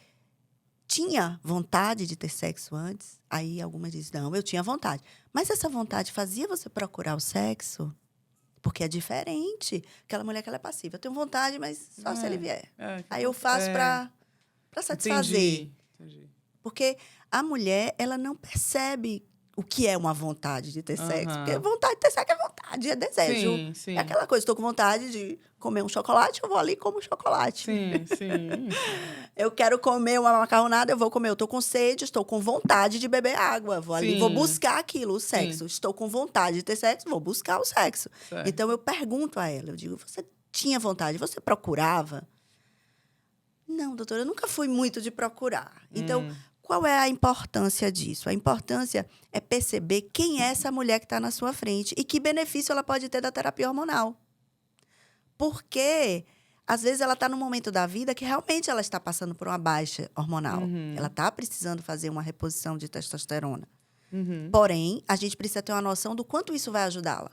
S2: tinha vontade de ter sexo antes? Aí algumas dizem, não, eu tinha vontade. Mas essa vontade fazia você procurar o sexo? Porque é diferente. Aquela mulher que ela é passiva. Eu tenho vontade, mas só se ele vier. Aí eu faço para satisfazer.
S1: Entendi.
S2: Porque a mulher, ela não percebe o que é uma vontade de ter sexo. Porque vontade de ter sexo é vontade, é desejo.
S1: Sim.
S2: É aquela coisa, estou com vontade de comer um chocolate, eu vou ali e como chocolate.
S1: Sim.
S2: Eu quero comer uma macarronada, eu vou comer. Eu estou com sede, estou com vontade de beber água. Vou ali, vou buscar aquilo, o sexo. Estou com vontade de ter sexo, vou buscar o sexo.
S1: Certo.
S2: Então, eu pergunto a ela, eu digo, você tinha vontade, você procurava? Não, doutora, eu nunca fui muito de procurar. Então, qual é a importância disso? A importância é perceber quem é essa mulher que está na sua frente e que benefício ela pode ter da terapia hormonal. Porque, às vezes, ela está num momento da vida que realmente ela está passando por uma baixa hormonal. Ela está precisando fazer uma reposição de testosterona. Porém, a gente precisa ter uma noção do quanto isso vai ajudá-la.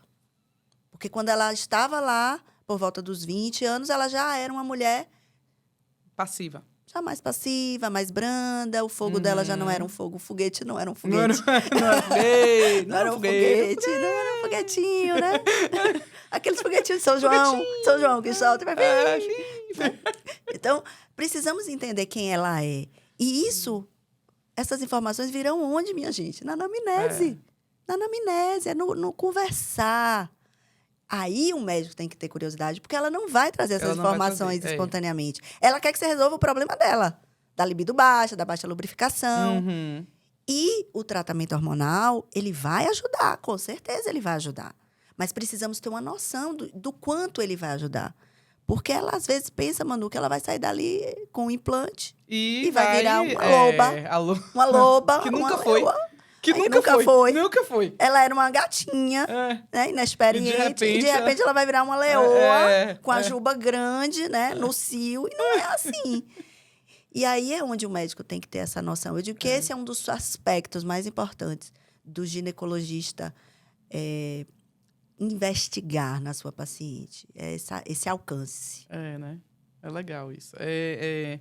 S2: Porque quando ela estava lá, por volta dos 20 anos, ela já era uma mulher
S1: Passiva.
S2: já mais passiva, mais branda. O fogo dela já não era um fogo. O foguete não era um foguete.
S1: Não era um foguete.
S2: Não era um foguetinho, né? Aqueles foguetinhos de São João. São João que solta. Então, precisamos entender quem ela é. E isso, essas informações virão onde, minha gente? Na anamnese. Na anamnese, é no conversar. Aí o médico tem que ter curiosidade, porque ela não vai trazer essas informações espontaneamente. Ela quer que você resolva o problema dela. Da libido baixa, da baixa lubrificação. E o tratamento hormonal, ele vai ajudar, com certeza ele vai ajudar. Mas precisamos ter uma noção do quanto ele vai ajudar. Porque ela, às vezes, pensa, Manu, que ela vai sair dali com um implante e vai virar uma loba. Uma loba.
S1: Que nunca
S2: uma
S1: foi.
S2: leoa.
S1: Que nunca foi. Nunca foi.
S2: Ela era uma gatinha, né, inexperiente. E de repente ela vai virar uma leoa com a juba grande, né, no cio. E não é assim. E aí é onde o médico tem que ter essa noção. Eu digo que esse é um dos aspectos mais importantes do ginecologista investigar na sua paciente. É esse alcance.
S1: Né? É legal isso. É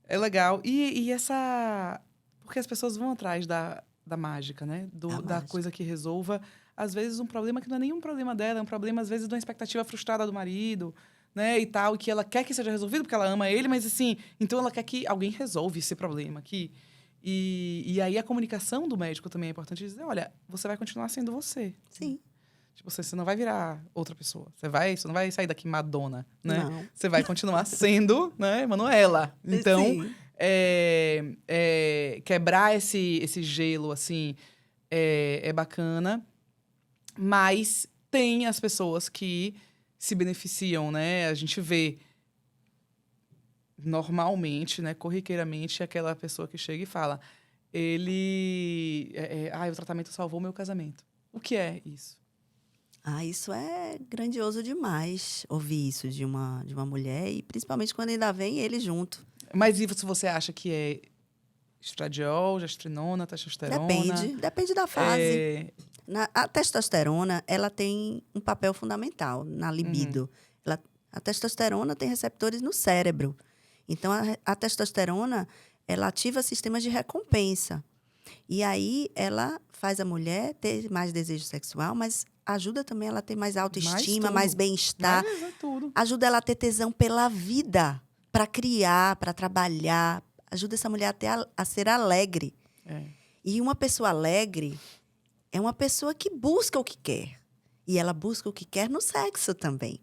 S1: legal. E essa... Porque as pessoas vão atrás da mágica, né? Da coisa que resolva, às vezes, um problema que não é nenhum problema dela, é um problema, às vezes, de uma expectativa frustrada do marido, né? E tal, que ela quer que seja resolvido, porque ela ama ele, mas, assim, então ela quer que alguém resolva esse problema aqui. E aí a comunicação do médico também é importante dizer, olha, você vai continuar sendo você.
S2: Sim.
S1: Tipo, você não vai virar outra pessoa. Você não vai sair daqui Madonna, né?
S2: Não.
S1: Você vai continuar sendo, né, Manuela. Então...
S2: Sim.
S1: Quebrar esse gelo, assim, é bacana. Mas tem as pessoas que se beneficiam, né? A gente vê normalmente, né, corriqueiramente, aquela pessoa que chega e fala o tratamento salvou meu casamento. O que é isso?
S2: Isso é grandioso demais, ouvir isso de uma mulher, e principalmente quando ainda vem ele junto.
S1: Mas e se você acha que é estradiol, gestrinona, testosterona?
S2: Depende da fase. A testosterona, ela tem um papel fundamental na libido. A testosterona tem receptores no cérebro. Então, a testosterona, ela ativa sistemas de recompensa. E aí, ela faz a mulher ter mais desejo sexual, mas ajuda também ela a ter mais autoestima, mais bem-estar. Ajuda ela a ter tesão pela vida, para criar, para trabalhar. Ajuda essa mulher a ser alegre. E uma pessoa alegre é uma pessoa que busca o que quer. E ela busca o que quer no sexo também.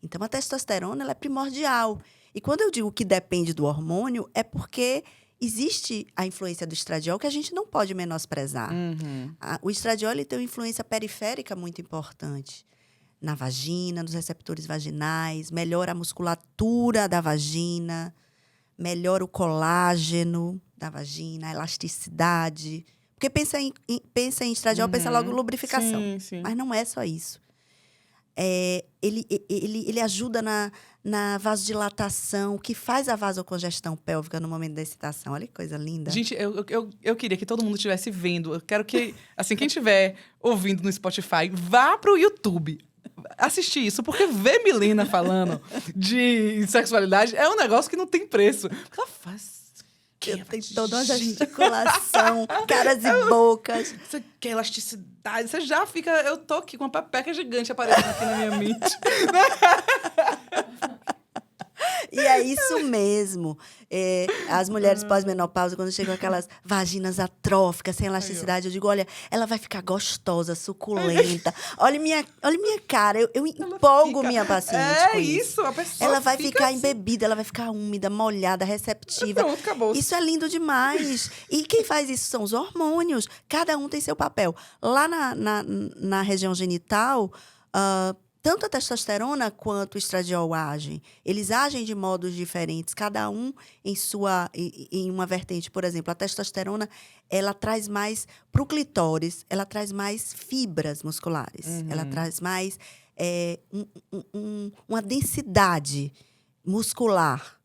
S2: Então, a testosterona ela é primordial. E quando eu digo que depende do hormônio, é porque existe a influência do estradiol que a gente não pode menosprezar.
S1: Uhum.
S2: O estradiol ele tem uma influência periférica muito importante na vagina, nos receptores vaginais, melhora a musculatura da vagina, melhora o colágeno da vagina, a elasticidade. Porque pensa em estradiol, pensa logo em lubrificação.
S1: Sim, sim.
S2: Mas não é só isso. Ele ajuda na vasodilatação, que faz a vasocongestão pélvica no momento da excitação. Olha que coisa linda.
S1: Gente, eu queria que todo mundo estivesse vendo. Eu quero que, assim, quem estiver ouvindo no Spotify, vá pro YouTube assistir isso, porque ver Milena falando de sexualidade é um negócio que não tem preço. Ela faz...
S2: Tem toda uma gesticulação, caras e bocas.
S1: Você quer elasticidade, você já fica... Eu tô aqui com uma pepeca gigante aparecendo aqui na minha mente.
S2: E é isso mesmo. As mulheres pós-menopausa, quando chegam aquelas vaginas atróficas, sem elasticidade, eu digo, olha, ela vai ficar gostosa, suculenta. Olha minha cara, eu empolgo minha paciente com isso.
S1: A pessoa
S2: ela vai ficar
S1: assim.
S2: embebida, ela vai ficar úmida, molhada, receptiva.
S1: Pronto, acabou.
S2: Isso é lindo demais. E quem faz isso são os hormônios. Cada um tem seu papel. Lá na região genital, tanto a testosterona quanto o estradiol agem. Eles agem de modos diferentes, cada um em uma vertente. Por exemplo, a testosterona, ela traz mais para o clitóris, ela traz mais fibras musculares, ela traz mais uma densidade muscular.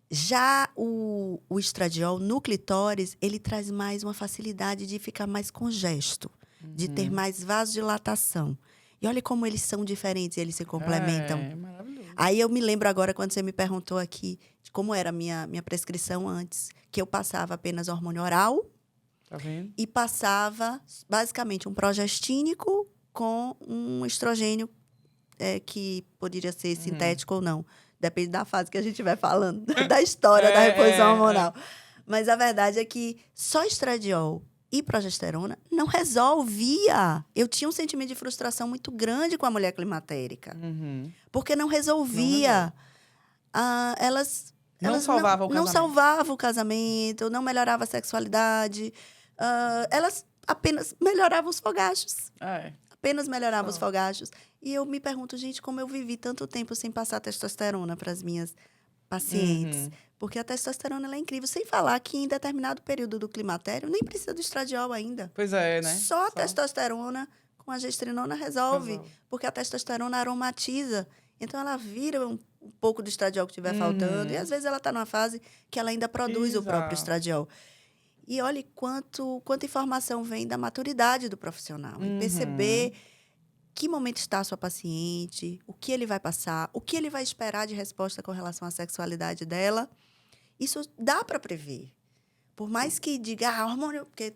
S2: Já o estradiol no clitóris, ele traz mais uma facilidade de ficar mais congesto, de ter mais vasodilatação. E olha como eles são diferentes, eles se complementam.
S1: É maravilhoso.
S2: Aí eu me lembro agora, quando você me perguntou aqui, de como era a minha prescrição antes, que eu passava apenas hormônio oral
S1: Tá vendo?
S2: e passava, basicamente, um progestínico com um estrogênio que poderia ser sintético ou não. Depende da fase que a gente estiver falando, da história da reposição hormonal. Mas a verdade é que só estradiol e progesterona não resolvia. Eu tinha um sentimento de frustração muito grande com a mulher climatérica. Porque não resolvia. Elas
S1: Não salvavam o
S2: não
S1: casamento.
S2: salvavam o casamento, não melhorava a sexualidade. Elas apenas melhoravam os fogachos. Apenas melhoravam os fogachos. E eu me pergunto, gente, como eu vivi tanto tempo sem passar testosterona para as minhas pacientes. Porque a testosterona ela é incrível. Sem falar que em determinado período do climatério nem precisa do estradiol ainda.
S1: Pois é, né?
S2: Só a testosterona com a gestrinona resolve. Porque a testosterona aromatiza. Então, ela vira um pouco do estradiol que estiver faltando. E, às vezes, ela está numa fase que ela ainda produz o próprio estradiol. E olhe quanta informação vem da maturidade do profissional. E perceber que momento está a sua paciente, o que ele vai passar, o que ele vai esperar de resposta com relação à sexualidade dela. Isso dá para prever. Por mais que diga, hormônio... Porque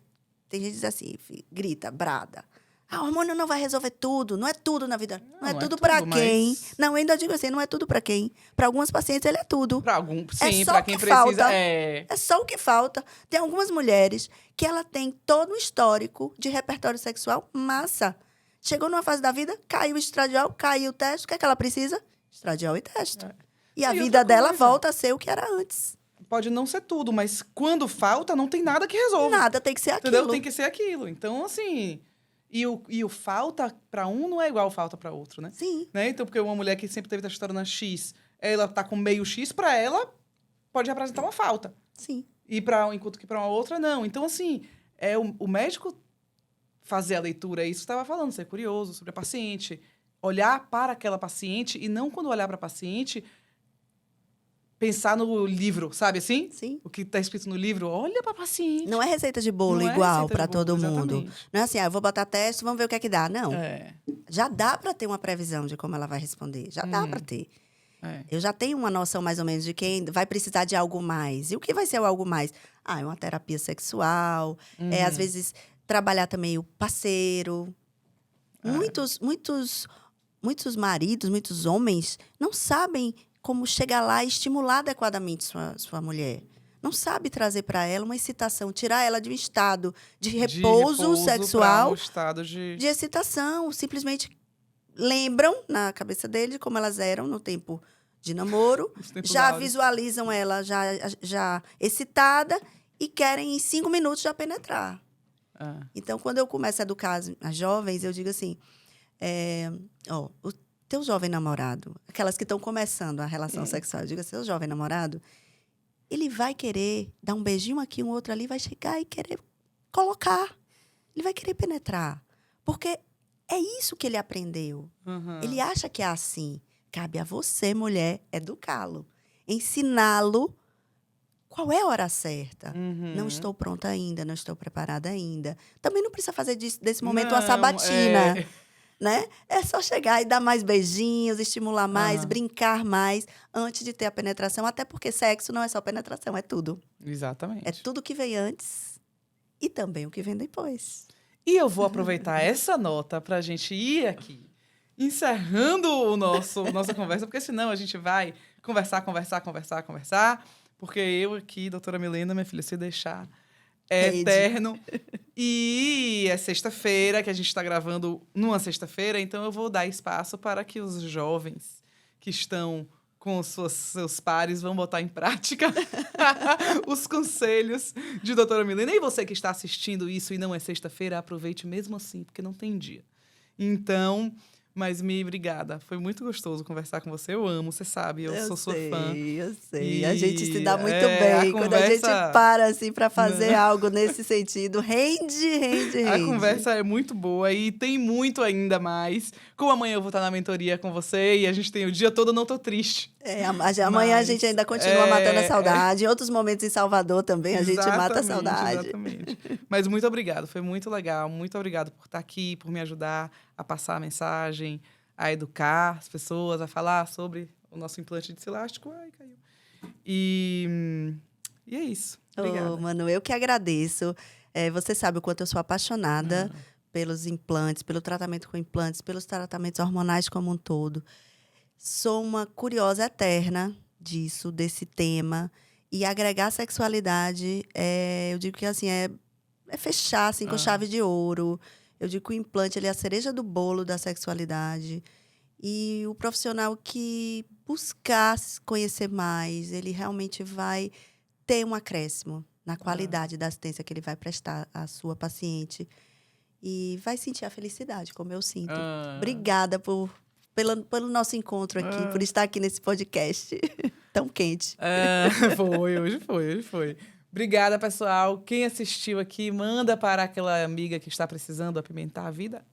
S2: tem gente que diz assim, grita, brada. Hormônio não vai resolver tudo, não é tudo na vida. Não é tudo para quem.
S1: Mas...
S2: Não, eu ainda digo assim, não é tudo para quem. Para algumas pacientes, ele é tudo.
S1: Para algum,
S2: É
S1: sim,
S2: só
S1: para
S2: o
S1: quem
S2: que
S1: precisa.
S2: falta. É só o que falta. Tem algumas mulheres que ela tem todo um histórico de repertório sexual massa. Chegou numa fase da vida, caiu o estradiol, caiu o teste. O que é que ela precisa? Estradiol e teste. E a vida dela volta a ser o que era antes.
S1: Pode não ser tudo, mas quando falta, não tem nada que resolva.
S2: Nada, tem que ser aquilo.
S1: Entendeu? Tem que ser aquilo. Então, assim... E o falta para um não é igual falta para outro, né?
S2: Sim.
S1: Né? Então, porque uma mulher que sempre teve testosterona X, ela tá com meio X, para ela pode representar uma falta.
S2: Sim.
S1: Enquanto que para uma outra, não. Então, assim, o médico fazer a leitura, é isso que você estava falando, ser curioso sobre a paciente, olhar para aquela paciente e não, quando olhar para a paciente, pensar no livro, sabe assim?
S2: Sim.
S1: O que está escrito no livro, olha para a paciente.
S2: Não é receita de bolo
S1: Não é
S2: igual
S1: receita
S2: para
S1: de bolo,
S2: todo mundo.
S1: exatamente.
S2: Não é assim, eu vou botar teste, vamos ver o que é que dá. Não.
S1: É.
S2: Já dá para ter uma previsão de como ela vai responder. Já dá para ter.
S1: É.
S2: Eu já tenho uma noção mais ou menos de quem vai precisar de algo mais. E o que vai ser o algo mais? É uma terapia sexual. Às vezes, trabalhar também o parceiro. Muitos maridos, muitos homens não sabem como chegar lá e estimular adequadamente sua mulher. Não sabe trazer para ela uma excitação, tirar ela de um estado de repouso sexual,
S1: pra um estado de
S2: de excitação. Simplesmente lembram na cabeça dele como elas eram no tempo de namoro,
S1: Os tempos
S2: já
S1: áureos.
S2: visualizam ela já excitada e querem em 5 minutos já penetrar.
S1: Ah,
S2: Então, quando eu começo a educar as jovens, eu digo assim, o teu jovem namorado, aquelas que estão começando a relação sexual, eu digo assim, seu jovem namorado, ele vai querer dar um beijinho aqui, um outro ali, vai chegar e querer colocar. Ele vai querer penetrar. Porque é isso que ele aprendeu.
S1: uhum.
S2: Ele acha que é assim. Cabe a você, mulher, educá-lo. Ensiná-lo qual é a hora certa.
S1: Uhum.
S2: Não estou pronta ainda, não estou preparada ainda. Também não precisa fazer desse momento
S1: Não,
S2: uma sabatina.
S1: é.
S2: Né? É só chegar e dar mais beijinhos, estimular mais,
S1: Aham.
S2: brincar mais antes de ter a penetração. Até porque sexo não é só penetração, é tudo.
S1: Exatamente.
S2: É tudo que vem antes e também o que vem depois.
S1: E eu vou aproveitar essa nota para a gente ir aqui, encerrando nossa conversa, porque senão a gente vai conversar, porque eu aqui, doutora Milena, minha filha, se deixar, é
S2: Rede.
S1: eterno. E é sexta-feira, que a gente está gravando numa sexta-feira, então eu vou dar espaço para que os jovens que estão com seus pares vão botar em prática os conselhos de doutora Milena. E você que está assistindo isso e não é sexta-feira, aproveite mesmo assim, porque não tem dia. Então, mas obrigada. Foi muito gostoso conversar com você. Eu amo, você sabe, eu sou sua fã.
S2: Eu sei.
S1: E
S2: A gente se dá muito
S1: a
S2: bem. Quando a gente
S1: conversa-
S2: para assim para fazer
S1: Não.
S2: algo nesse sentido, rende.
S1: A conversa é muito boa e tem muito ainda mais. Como amanhã eu vou estar na mentoria com você e a gente tem o dia todo, eu não tô triste.
S2: Amanhã a
S1: Mas,
S2: gente ainda continua matando a saudade. Em outros momentos em Salvador também a gente mata a saudade.
S1: Exatamente. Mas muito obrigado, foi muito legal. Muito obrigado por estar aqui, por me ajudar a passar a mensagem, a educar as pessoas, a falar sobre o nosso implante de elástico. Ai, caiu. E é isso. Obrigada.
S2: Manu, eu que agradeço. Você sabe o quanto eu sou apaixonada pelos implantes, pelo tratamento com implantes, pelos tratamentos hormonais como um todo. Sou uma curiosa eterna disso, desse tema. E agregar sexualidade, eu digo que assim, é fechar assim, com chave de ouro. Eu digo que o implante ele é a cereja do bolo da sexualidade. E o profissional que buscar se conhecer mais, ele realmente vai ter um acréscimo na qualidade da assistência que ele vai prestar à sua paciente. E vai sentir a felicidade, como eu sinto. Obrigada pelo nosso encontro aqui, por estar aqui nesse podcast tão quente.
S1: Hoje foi. Obrigada, pessoal. Quem assistiu aqui, manda para aquela amiga que está precisando apimentar a vida.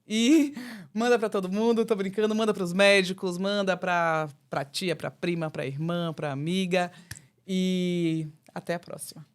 S1: E manda para todo mundo, tô brincando, manda para os médicos, manda para tia, para prima, para irmã, para amiga. E até a próxima.